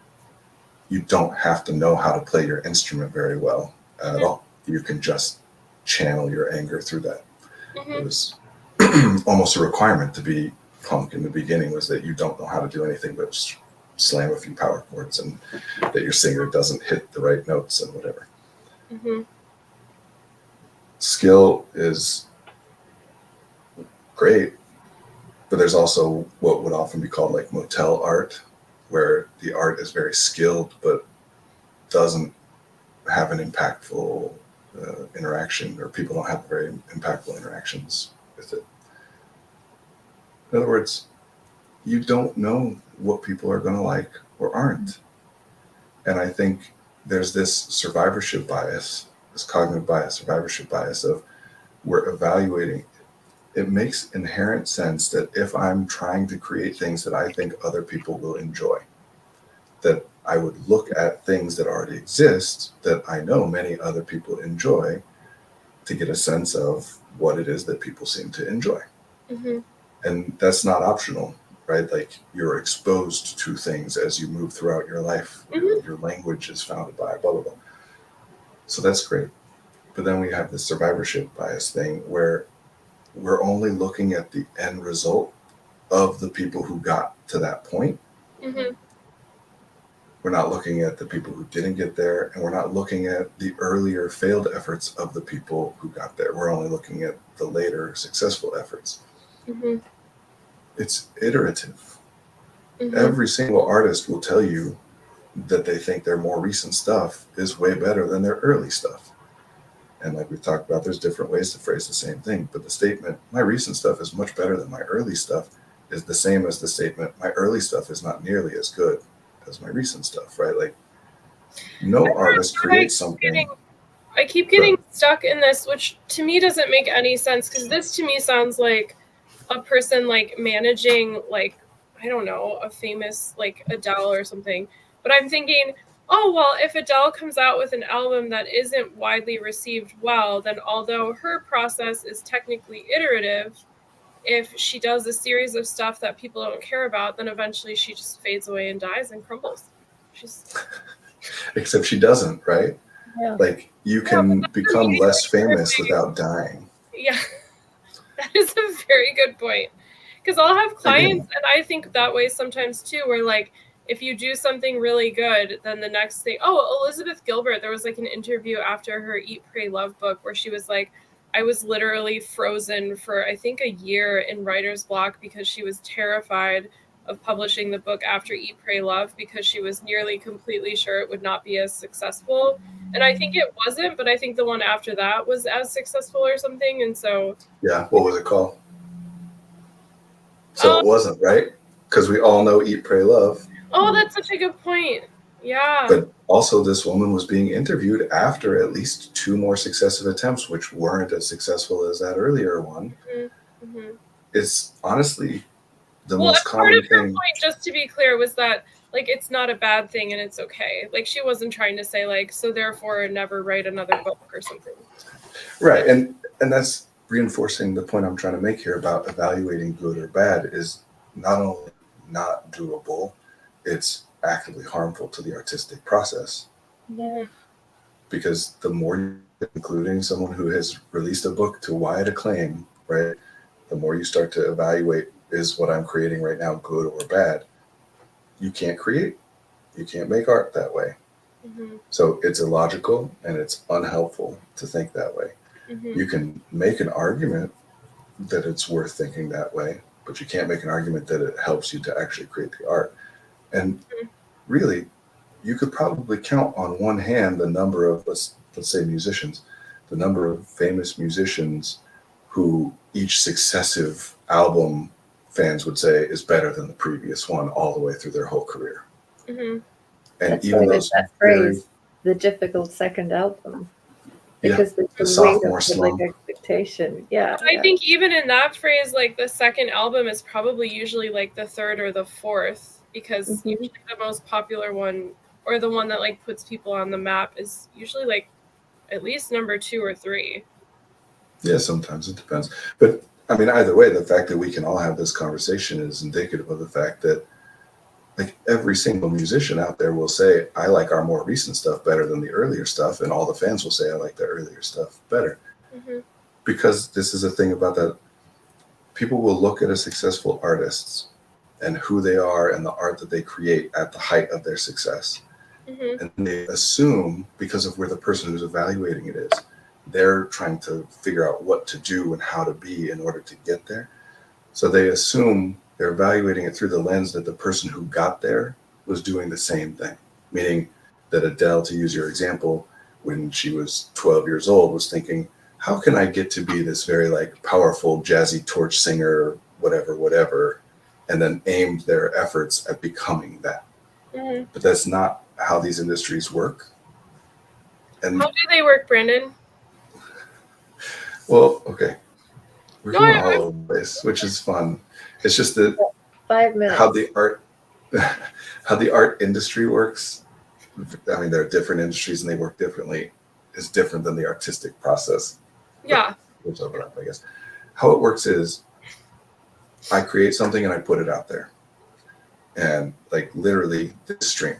you don't have to know how to play your instrument very well at all. You can just channel your anger through that. Mm-hmm. It was almost a requirement to be punk in the beginning, was that you don't know how to do anything but slam a few power chords, and that your singer doesn't hit the right notes and whatever. Mm-hmm. Skill is great, but there's also what would often be called motel art, where the art is very skilled but doesn't have an impactful interaction, or people don't have very impactful interactions with it. In other words, you don't know what people are going to like or aren't. And I think there's this survivorship bias, this cognitive bias, survivorship bias of we're evaluating. It makes inherent sense that if I'm trying to create things that I think other people will enjoy, that I would look at things that already exist that I know many other people enjoy to get a sense of what it is that people seem to enjoy. Mm-hmm. And that's not optional, right? You're exposed to things as you move throughout your life. Mm-hmm. Your language is founded by blah, blah, blah. So that's great. But then we have this survivorship bias thing where we're only looking at the end result of the people who got to that point. Mm-hmm. We're not looking at the people who didn't get there, and we're not looking at the earlier failed efforts of the people who got there. We're only looking at the later successful efforts. Mm-hmm. It's iterative. Mm-hmm. Every single artist will tell you that they think their more recent stuff is way better than their early stuff. And like we've talked about, there's different ways to phrase the same thing. But the statement, my recent stuff is much better than my early stuff, is the same as the statement, my early stuff is not nearly as good as my recent stuff, right? Like no artist creates something. I keep getting stuck in this, which to me doesn't make any sense, because this to me sounds like a person like managing, like, I don't know, a famous like Adele or something. But I'm thinking, oh, well, if Adele comes out with an album that isn't widely received well, then although her process is technically iterative, if she does a series of stuff that people don't care about, then eventually she just fades away and dies and crumbles. She's Except she doesn't, right? Yeah. Like you can become less famous without dying. Yeah, that is a very good point. Because I'll have clients, and I think that way sometimes too, where like if you do something really good, then the next thing, oh, Elizabeth Gilbert, there was like an interview after her Eat, Pray, Love book where she was like, I was literally frozen for I think a year in writer's block because she was terrified of publishing the book after Eat, Pray, Love because she was nearly completely sure it would not be as successful. And I think it wasn't, but I think the one after that was as successful or something. And so yeah, what was it called? So it wasn't, right? Because we all know Eat, Pray, Love. Oh, that's such a good point. Yeah. But also this woman was being interviewed after at least 2 more successive attempts, which weren't as successful as that earlier one. Mm-hmm. It's honestly the most common part of her thing. point, just to be clear, was that like it's not a bad thing and it's okay. Like she wasn't trying to say like, so therefore never write another book or something. Right. And that's reinforcing the point I'm trying to make here about evaluating good or bad is not only not doable, it's actively harmful to the artistic process. Yeah. Because the more you, including someone who has released a book to wide acclaim, right, the more you start to evaluate, is what I'm creating right now good or bad? You can't create. You can't make art that way. Mm-hmm. So it's illogical and it's unhelpful to think that way. Mm-hmm. You can make an argument that it's worth thinking that way, but you can't make an argument that it helps you to actually create the art. And really, you could probably count on one hand the number of, let's say musicians, the number of famous musicians who each successive album fans would say is better than the previous one all the way through their whole career. Mm-hmm. And That's even why those that phrase, the difficult second album, because the there's a weight of sophomore slump. like expectation. Yeah. I think even in that phrase, like the second album is probably usually like the third or the fourth, because usually the most popular one or the one that like puts people on the map is usually like at least number 2 or 3. Yeah, sometimes it depends. But I mean, either way, the fact that we can all have this conversation is indicative of the fact that like every single musician out there will say, I like our more recent stuff better than the earlier stuff. And all the fans will say, I like the earlier stuff better. Mm-hmm. Because this is a thing about that. People will look at a successful artist and who they are and the art that they create at the height of their success. Mm-hmm. And they assume, because of where the person who's evaluating it is, they're trying to figure out what to do and how to be in order to get there. So they assume they're evaluating it through the lens that the person who got there was doing the same thing. Meaning that Adele, to use your example, when she was 12 years old, was thinking, how can I get to be this very like powerful jazzy torch singer, whatever, and then aimed their efforts at becoming that. Mm-hmm. But that's not how these industries work. And how do they work, Brandon? Well, okay. We're going all over the place, which is fun. It's just that 5 minutes. how the art industry works. I mean, there are different industries and they work differently. Is different than the artistic process. Yeah. Which overlap, I guess. How it works is I create something and I put it out there. And like literally this stream.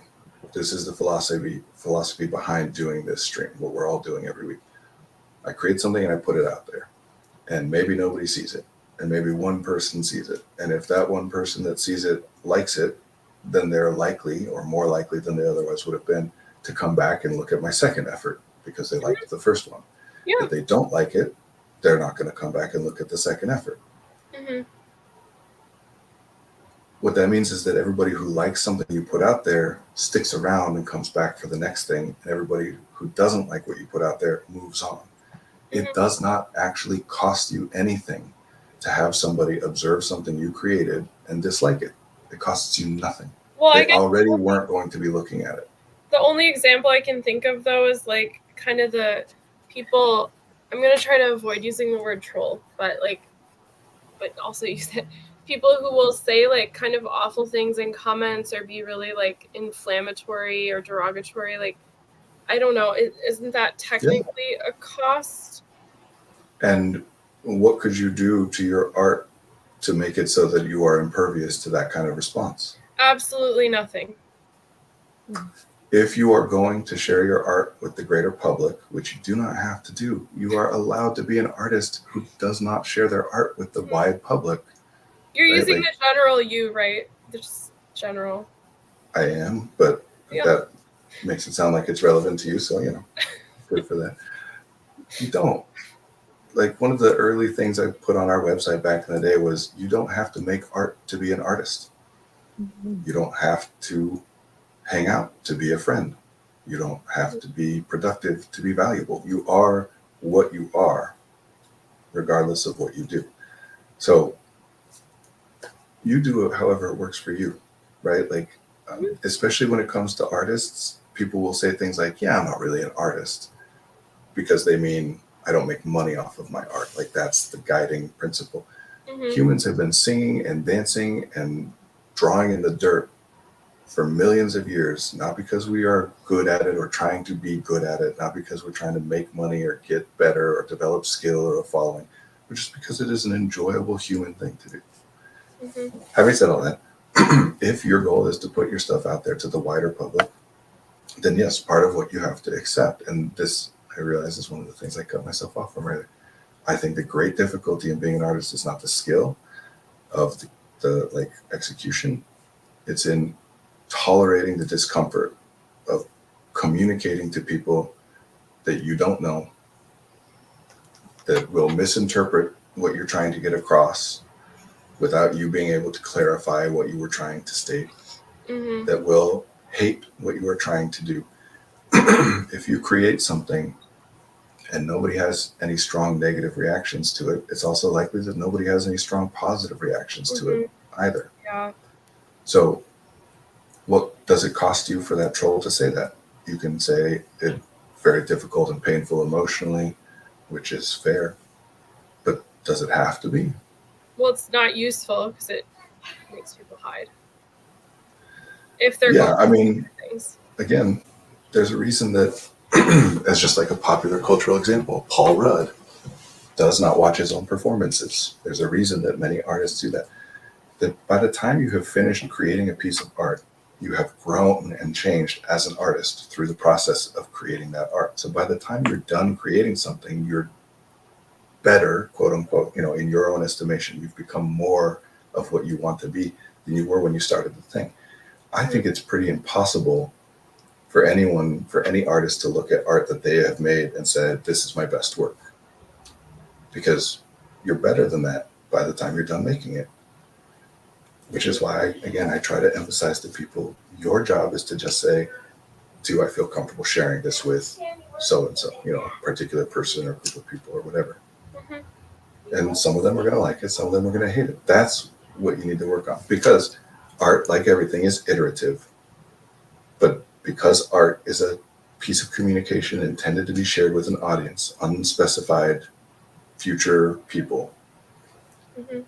This is the philosophy behind doing this stream, what we're all doing every week. I create something and I put it out there. And maybe nobody sees it. And maybe one person sees it. And if that one person that sees it likes it, then they're likely, or more likely than they otherwise would have been, to come back and look at my second effort because they liked the first one. Yeah. If they don't like it, they're not going to come back and look at the second effort. Mm-hmm. What that means is that everybody who likes something you put out there sticks around and comes back for the next thing. And everybody who doesn't like what you put out there moves on. It does not actually cost you anything to have somebody observe something you created and dislike it. It costs you nothing. Well, I They guess already weren't going to be looking at it. the only example I can think of though is like kind of the people. I'm gonna try to avoid using the word troll, but also use it. People who will say like kind of awful things in comments or be really like inflammatory or derogatory. Like, I don't know. Isn't that technically a cost? And what could you do to your art to make it so that you are impervious to that kind of response? Absolutely nothing. If you are going to share your art with the greater public, which you do not have to do, you are allowed to be an artist who does not share their art with the wide public. You're Right, using like- the general you, right? Just general. I am, but Yeah. that makes it sound like it's relevant to you, so good for that. You don't. Like, one of the early things I put on our website back in the day was, you don't have to make art to be an artist. You don't have to hang out to be a friend. You don't have to be productive to be valuable. You are what you are, regardless of what you do. So you do it however it works for you, right? Like, especially when it comes to artists, people will say things like, yeah, I'm not really an artist, because they mean I don't make money off of my art. Like, that's the guiding principle. Humans have been singing and dancing and drawing in the dirt for millions of years, not because we are good at it or trying to be good at it, not because we're trying to make money or get better or develop skill or a following, but just because it is an enjoyable human thing to do. Having said all that, if your goal is to put your stuff out there to the wider public, then yes, part of what you have to accept, and this I realize is one of the things I cut myself off from earlier. I think the great difficulty in being an artist is not the skill of the like execution. It's in tolerating the discomfort of communicating to people that you don't know, that will misinterpret what you're trying to get across without you being able to clarify what you were trying to state, that will hate what you are trying to do. If you create something and nobody has any strong negative reactions to it, it's also likely that nobody has any strong positive reactions to it either. Yeah. So what does it cost you for that troll to say that? You can say it very difficult and painful emotionally, which is fair, but does it have to be? Well, it's not useful because it makes people hide. If they're things. Again, there's a reason that, as just like a popular cultural example, Paul Rudd does not watch his own performances. There's a reason that many artists do that. That by the time you have finished creating a piece of art, you have grown and changed as an artist through the process of creating that art. So by the time you're done creating something, you're better, quote unquote, in your own estimation. You've become more of what you want to be than you were when you started the thing. I think it's pretty impossible for any artist to look at art that they have made and said, this is my best work. Because you're better than that by the time you're done making it. Which is why, again, I try to emphasize to people, your job is to just say, do I feel comfortable sharing this with so-and-so, a particular person or group of people or whatever. And some of them are going to like it, some of them are going to hate it. That's what you need to work on. Because art, like everything, is iterative. But because art is a piece of communication intended to be shared with an audience, unspecified future people,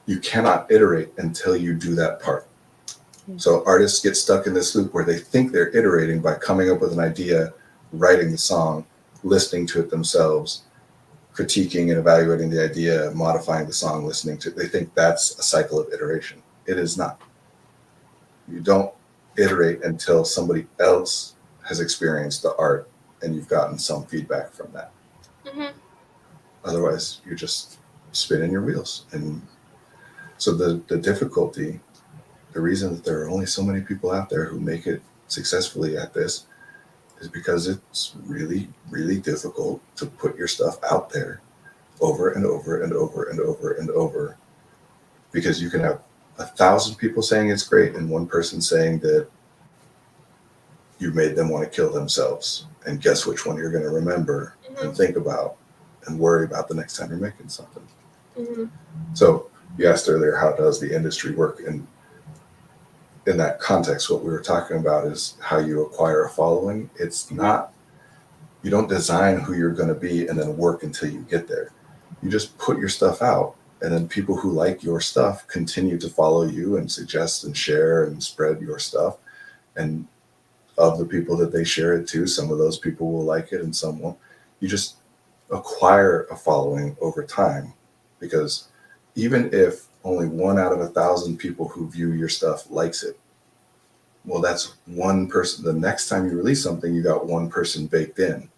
you cannot iterate until you do that part. So artists get stuck in this loop where they think they're iterating by coming up with an idea, writing the song, listening to it themselves, critiquing and evaluating the idea, modifying the song, listening to it. They think that's a cycle of iteration. It is not. You don't iterate until somebody else has experienced the art and you've gotten some feedback from that. Otherwise, you're just spinning your wheels. And so the difficulty, the reason that there are only so many people out there who make it successfully at this is because it's really, really difficult to put your stuff out there over and over and over and over and over, because you can have 1,000 people saying it's great and one person saying that you made them want to kill themselves. And guess which one you're going to remember and think about and worry about the next time you're making something. Mhm. So you asked earlier, how does the industry work? And in that context, what we were talking about is how you acquire a following. It's not, you don't design who you're going to be and then work until you get there. You just put your stuff out, and then people who like your stuff continue to follow you and suggest and share and spread your stuff. And of the people that they share it to, some of those people will like it and some won't. You just acquire a following over time, because even if only 1 out of 1,000 people who view your stuff likes it, well, that's one person. The next time you release something, you got one person baked in,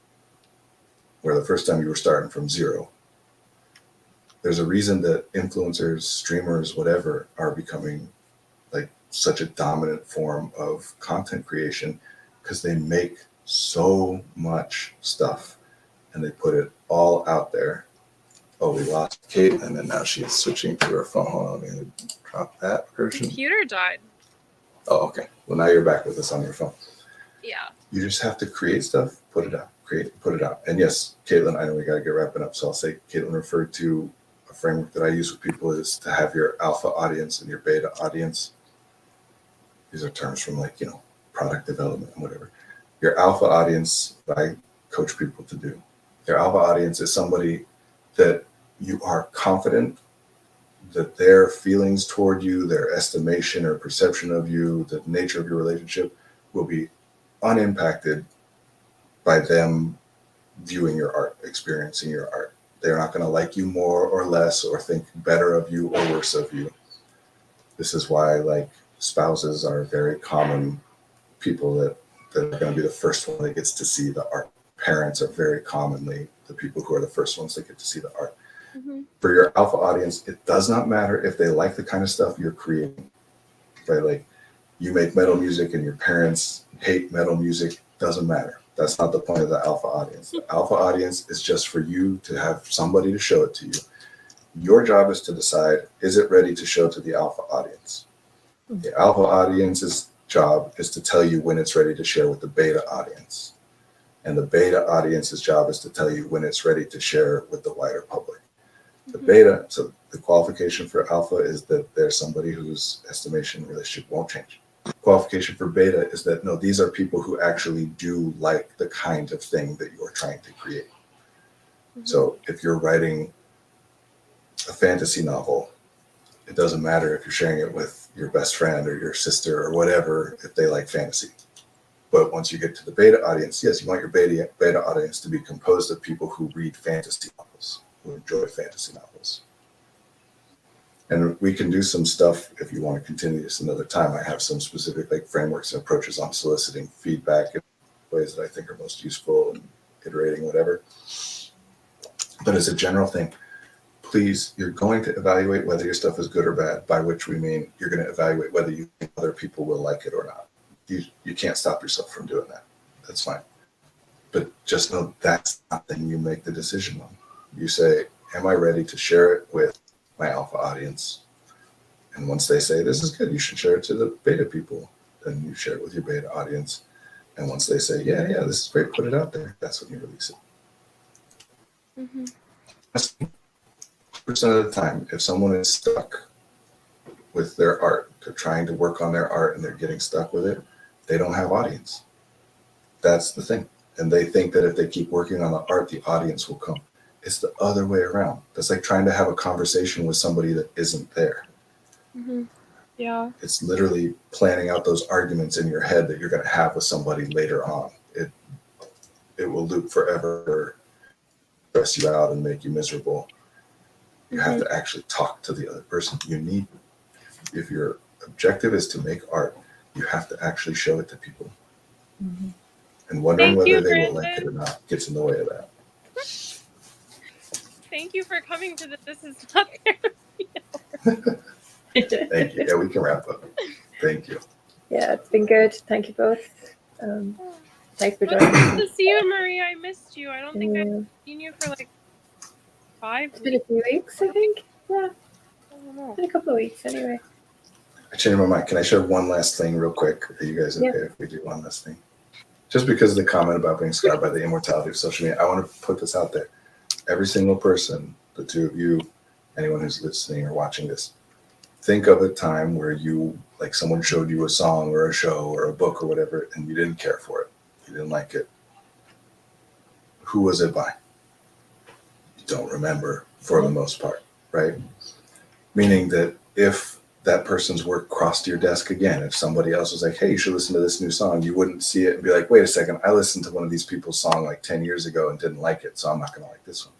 where the first time you were starting from zero. There's a reason that influencers, streamers, whatever, are becoming like such a dominant form of content creation, because they make so much stuff and they put it all out there. Oh, we lost Caitlin, and now she's switching to her phone. Hold on, I'm going to drop that version. Computer died. Oh, okay. Well, now you're back with us on your phone. Yeah. You just have to create stuff, put it out, put it out. And yes, Caitlin, I know we got to get wrapping up. So I'll say Caitlin referred to a framework that I use with people is to have your alpha audience and your beta audience. These are terms from product development and whatever. Your alpha audience, that I coach people to do. Your alpha audience is somebody that you are confident that their feelings toward you, their estimation or perception of you, the nature of your relationship will be unimpacted by them viewing your art, experiencing your art. They're not going to like you more or less or think better of you or worse of you. This is why spouses are very common people that are going to be the first one that gets to see the art. Parents are very commonly the people who are the first ones that get to see the art. Mm-hmm. For your alpha audience, it does not matter if they like the kind of stuff you're creating, right? Like, you make metal music and your parents hate metal music, doesn't matter. That's not the point of the alpha audience. The alpha audience is just for you to have somebody to show it to you. Your job is to decide, is it ready to show to the alpha audience? The alpha audience's job is to tell you when it's ready to share with the beta audience. And the beta audience's job is to tell you when it's ready to share with the wider public. The beta, so the qualification for alpha is that there's somebody whose estimation relationship won't change. Qualification for beta is that, no, these are people who actually do like the kind of thing that you're trying to create. Mm-hmm. So if you're writing a fantasy novel, it doesn't matter if you're sharing it with your best friend or your sister or whatever, if they like fantasy. But once you get to the beta audience, yes, you want your beta audience to be composed of people who read fantasy novels, who enjoy fantasy novels. And we can do some stuff if you want to continue this another time. I have some specific frameworks and approaches on soliciting feedback in ways that I think are most useful and iterating whatever. But as a general thing, please, you're going to evaluate whether your stuff is good or bad, by which we mean you're going to evaluate whether you think other people will like it or not. You can't stop yourself from doing that. That's fine. But just know that's not the thing you make the decision on. You say, am I ready to share it with my alpha audience? And once they say, this is good, you should share it to the beta people. Then you share it with your beta audience. And once they say, yeah, this is great, put it out there. That's when you release it. Mm-hmm. 100% of the time, if someone is stuck with their art, they're trying to work on their art and they're getting stuck with it, they don't have audience. That's the thing. And they think that if they keep working on the art, the audience will come. It's the other way around. That's like trying to have a conversation with somebody that isn't there. Mm-hmm. Yeah. It's literally planning out those arguments in your head that you're going to have with somebody later on. It will loop forever, stress you out and make you miserable. You have to actually talk to the other person. If your objective is to make art, you have to actually show it to people. Mm-hmm. And wondering whether they will like it or not gets in the way of that. Thank you for coming to the This Is Not Therapy. Thank you. Yeah, we can wrap up. Thank you. Yeah, it's been good. Thank you both. Thanks for joining. Nice to see you, Maria. I missed you. I don't think I've seen you for 5 weeks. It's been a few weeks, I think. Yeah. It's been a couple of weeks anyway. I changed my mind. Can I share one last thing real quick? Are you guys okay if we do one last thing? Just because of the comment about being scarred by the immortality of social media, I want to put this out there. every single person, the two of you, anyone who's listening or watching this, think of a time where you, like someone showed you a song or a show or a book or whatever, and you didn't care for it. You didn't like it. Who was it by? You don't remember for the most part, right? Meaning that if that person's work crossed your desk again, if somebody else was like, hey, you should listen to this new song, you wouldn't see it and be like, wait a second, I listened to one of these people's song like 10 years ago and didn't like it, so I'm not going to like this one.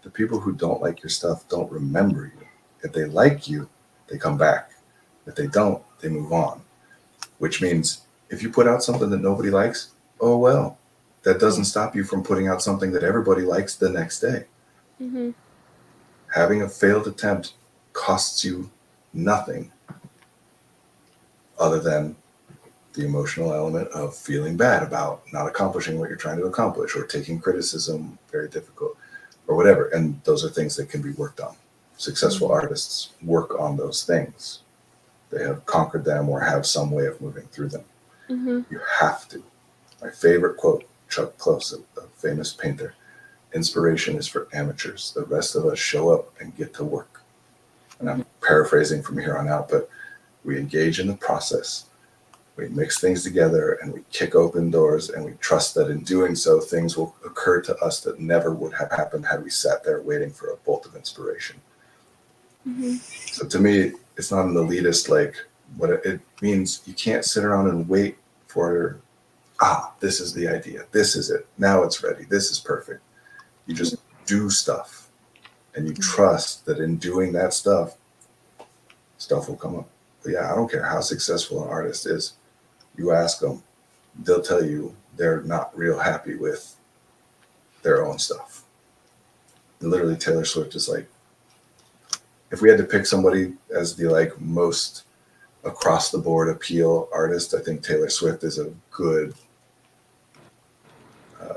The people who don't like your stuff don't remember you. If they like you, they come back. If they don't, they move on. Which means if you put out something that nobody likes, oh well, that doesn't stop you from putting out something that everybody likes the next day. Mm-hmm. Having a failed attempt costs you nothing other than the emotional element of feeling bad about not accomplishing what you're trying to accomplish, or taking criticism, very difficult, or whatever. And those are things that can be worked on. Successful artists work on those things. They have conquered them or have some way of moving through them. Mm-hmm. You have to. My favorite quote, Chuck Close, a famous painter, inspiration is for amateurs. The rest of us show up and get to work. And I'm paraphrasing from here on out, but we engage in the process. We mix things together and we kick open doors, and we trust that in doing so, things will occur to us that never would have happened had we sat there waiting for a bolt of inspiration. Mm-hmm. So to me, it's not an elitist, like, what it means. You can't sit around and wait for, this is the idea. This is it. Now it's ready. This is perfect. You just do stuff, and you trust that in doing that stuff will come up. But yeah, I don't care how successful an artist is. You ask them, they'll tell you they're not real happy with their own stuff. Literally, Taylor Swift is like, if we had to pick somebody as the like most across the board appeal artist, I think Taylor Swift is a good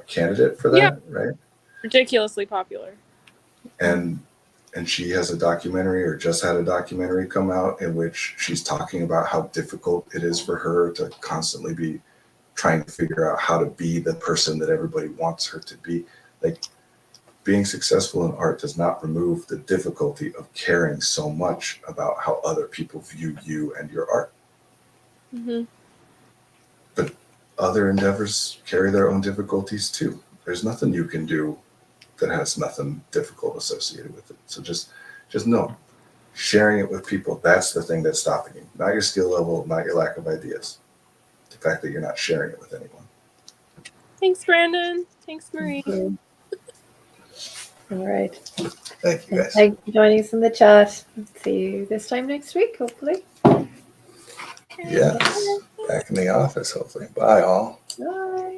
candidate for that, right? Ridiculously popular. And she has a documentary, or just had a documentary come out, in which she's talking about how difficult it is for her to constantly be trying to figure out how to be the person that everybody wants her to be. Like, being successful in art does not remove the difficulty of caring so much about how other people view you and your art. Mm-hmm. But other endeavors carry their own difficulties too. There's nothing you can do that has nothing difficult associated with it. So just know, sharing it with people, that's the thing that's stopping you. Not your skill level, not your lack of ideas. The fact that you're not sharing it with anyone. Thanks, Brandon. Thanks, Marie. Mhm. All right. Thank you, guys. Thank you for joining us in the chat. See you this time next week, hopefully. Yes, back in the office, hopefully. Bye, all. Bye.